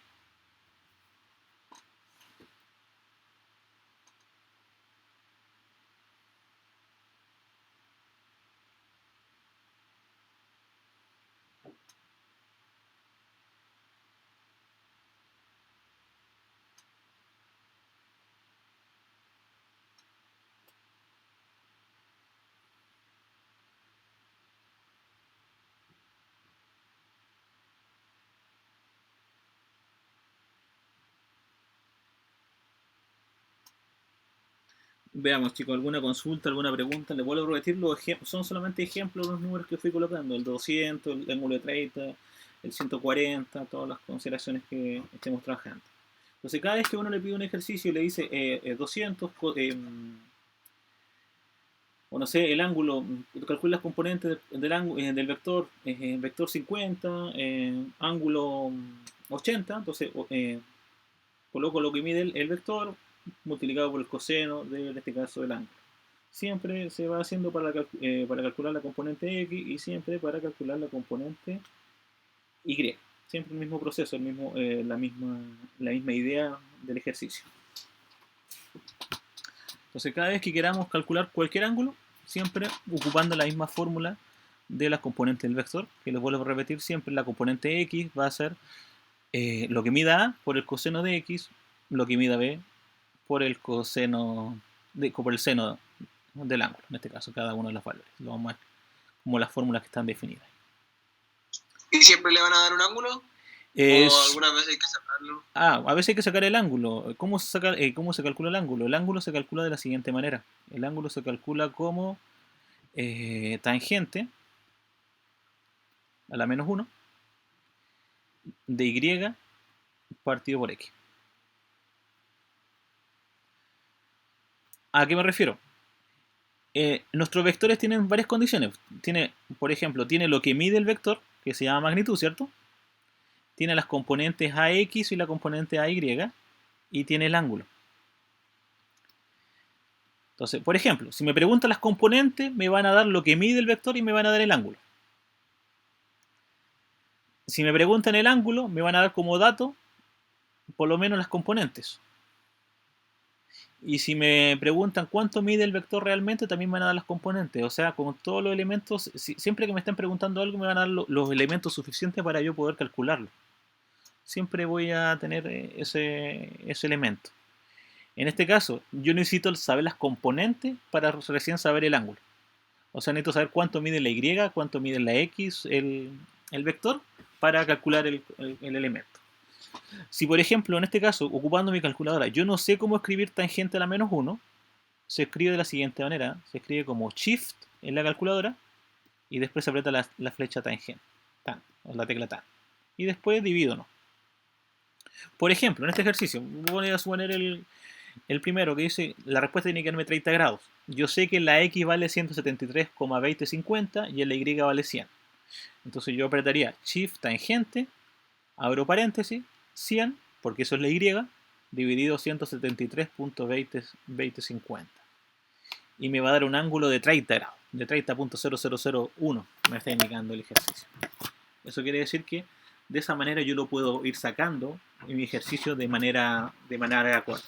Veamos, chicos, alguna consulta, alguna pregunta. Les vuelvo a repetir, son solamente ejemplos de los números que fui colocando. El 200, el ángulo de 30, el 140, todas las consideraciones que estemos trabajando. Entonces, cada vez que uno le pide un ejercicio y le dice 200, o no sé, el ángulo, calcula las componentes del vector, vector 50, ángulo 80, entonces coloco lo que mide el vector multiplicado por el coseno de, en este caso, del ángulo. Siempre se va haciendo para calcular la componente X y siempre para calcular la componente Y. Siempre el mismo proceso, la misma idea del ejercicio. Entonces, cada vez que queramos calcular cualquier ángulo, siempre ocupando la misma fórmula de las componentes del vector, que les vuelvo a repetir, siempre la componente X va a ser lo que mida A por el coseno de X, lo que mida B por el coseno, por el seno del ángulo, en este caso, cada uno de los valores. Lo vamos a ver como las fórmulas que están definidas. ¿Y siempre le van a dar un ángulo? ¿O alguna vez hay que sacarlo? A veces hay que sacar el ángulo. ¿Cómo se calcula el ángulo? El ángulo se calcula de la siguiente manera. El ángulo se calcula como tangente a la menos 1 de Y partido por X. ¿A qué me refiero? Nuestros vectores tienen varias condiciones. Por ejemplo, tiene lo que mide el vector, que se llama magnitud, ¿cierto? Tiene las componentes AX y la componente AY, y tiene el ángulo. Entonces, por ejemplo, si me preguntan las componentes, me van a dar lo que mide el vector y me van a dar el ángulo. Si me preguntan el ángulo, me van a dar como dato por lo menos las componentes. Y si me preguntan cuánto mide el vector realmente, también me van a dar las componentes. O sea, con todos los elementos, siempre que me estén preguntando algo, me van a dar los elementos suficientes para yo poder calcularlo. Siempre voy a tener ese elemento. En este caso, yo necesito saber las componentes para recién saber el ángulo. O sea, necesito saber cuánto mide la Y, cuánto mide la X, el vector, para calcular el elemento. Si, por ejemplo, en este caso, ocupando mi calculadora, yo no sé cómo escribir tangente a la menos 1, se escribe de la siguiente manera. Se escribe como Shift en la calculadora y después se aprieta la flecha tangente, tan, o la tecla tan. Y después divido, ¿no? Por ejemplo, en este ejercicio, voy a suponer el primero que dice, la respuesta tiene que darme 30 grados. Yo sé que la X vale 173,2050 y la Y vale 100. Entonces yo apretaría Shift tangente, abro paréntesis, 100, porque eso es la Y, dividido 173.2050. Y me va a dar un ángulo de 30 grados, de 30.0001, me está indicando el ejercicio. Eso quiere decir que de esa manera yo lo puedo ir sacando en mi ejercicio de manera adecuada.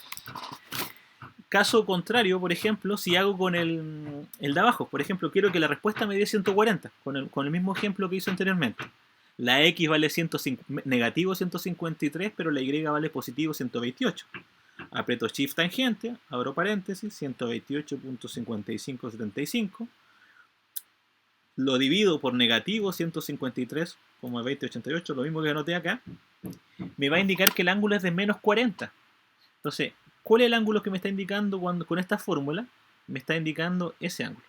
Caso contrario, por ejemplo, si hago con el de abajo, por ejemplo, quiero que la respuesta me dé 140, con el mismo ejemplo que hice anteriormente. La X vale negativo 153, pero la Y vale positivo 128. Aprieto Shift tangente, abro paréntesis, 128.5575. Lo divido por negativo 153,2088, lo mismo que anoté acá. Me va a indicar que el ángulo es de menos 40. Entonces, ¿cuál es el ángulo que me está indicando con esta fórmula? Me está indicando ese ángulo.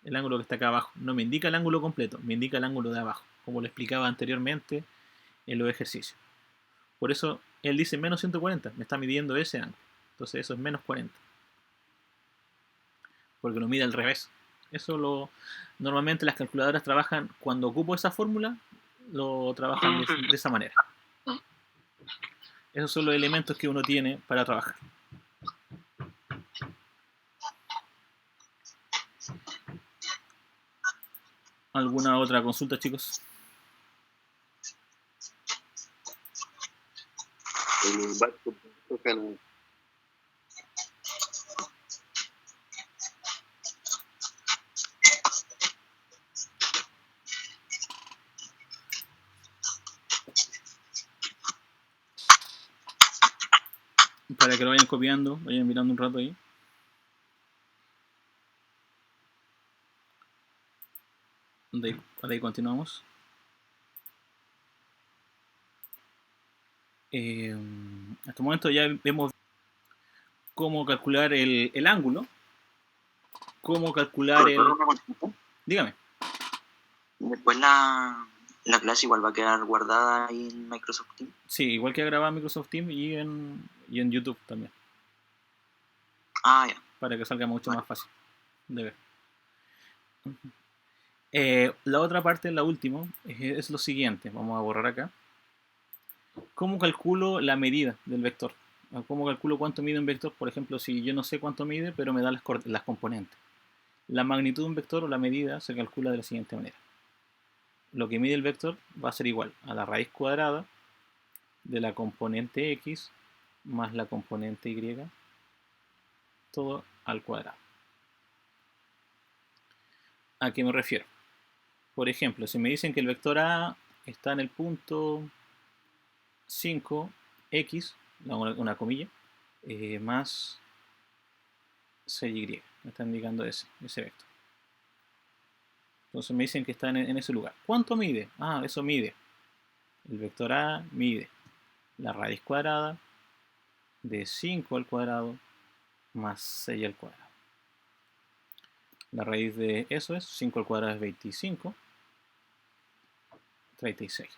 El ángulo que está acá abajo. No me indica el ángulo completo, me indica el ángulo de abajo, como lo explicaba anteriormente en los ejercicios. Por eso él dice menos 140, me está midiendo ese ángulo. Entonces eso es menos 40. Porque lo mide al revés. Normalmente las calculadoras trabajan, cuando ocupo esa fórmula, lo trabajan de esa manera. Esos son los elementos que uno tiene para trabajar. ¿Alguna otra consulta, chicos? Para que lo vayan copiando, vayan mirando un rato ahí. De ahí continuamos. Hasta el momento ya vemos cómo calcular el ángulo, cómo calcular el... Dígame. Después la clase igual va a quedar guardada ahí en Microsoft Teams. Sí, igual que grabada en Microsoft Teams y en YouTube también. Ah, ya. Para que salga mucho más fácil de ver. La otra parte, la última, es lo siguiente. Vamos a borrar acá. ¿Cómo calculo la medida del vector? ¿Cómo calculo cuánto mide un vector? Por ejemplo, si yo no sé cuánto mide, pero me da las componentes. La magnitud de un vector o la medida se calcula de la siguiente manera. Lo que mide el vector va a ser igual a la raíz cuadrada de la componente x más la componente y, todo al cuadrado. ¿A qué me refiero? Por ejemplo, si me dicen que el vector A está en el punto 5x, una comilla, más 6y, me está indicando ese vector. Entonces me dicen que está en ese lugar. ¿Cuánto mide? Ah, eso mide. El vector A mide la raíz cuadrada de 5 al cuadrado más 6 al cuadrado. La raíz de eso es 5 al cuadrado es 25, 36.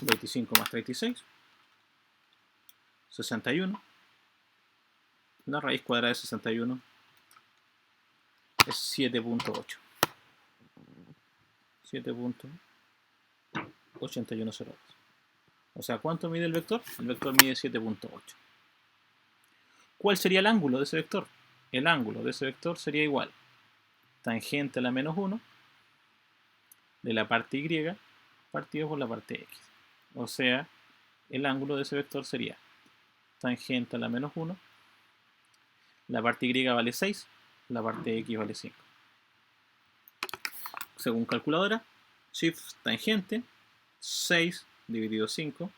25 más 36, 61. La raíz cuadrada de 61 es 7.8. 7.8102. O sea, ¿cuánto mide el vector? El vector mide 7.8. ¿Cuál sería el ángulo de ese vector? El ángulo de ese vector sería igual tangente a la menos 1 de la parte y partido por la parte x. O sea, el ángulo de ese vector sería tangente a la menos 1, la parte y vale 6, la parte x vale 5. Según calculadora, shift tangente, 6 dividido 5,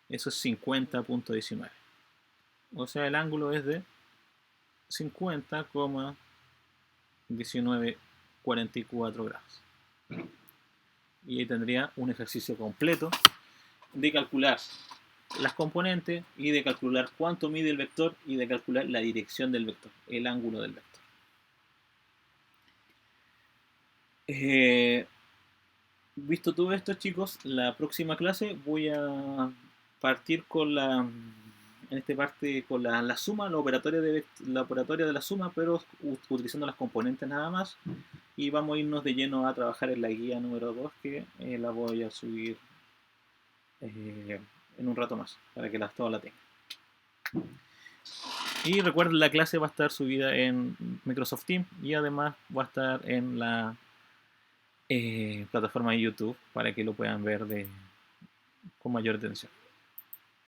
eso es 50.19. O sea, el ángulo es de 50,1944 grados. Y ahí tendría un ejercicio completo de calcular las componentes y de calcular cuánto mide el vector y de calcular la dirección del vector, el ángulo del vector. Visto todo esto, chicos, la próxima clase voy a partir con en esta parte con la suma, la operatoria de la suma, pero utilizando las componentes nada más. Y vamos a irnos de lleno a trabajar en la guía número 2, que la voy a subir en un rato más, para que todos la tengan. Y recuerden, la clase va a estar subida en Microsoft Teams y además va a estar en la plataforma de YouTube para que lo puedan ver con mayor atención.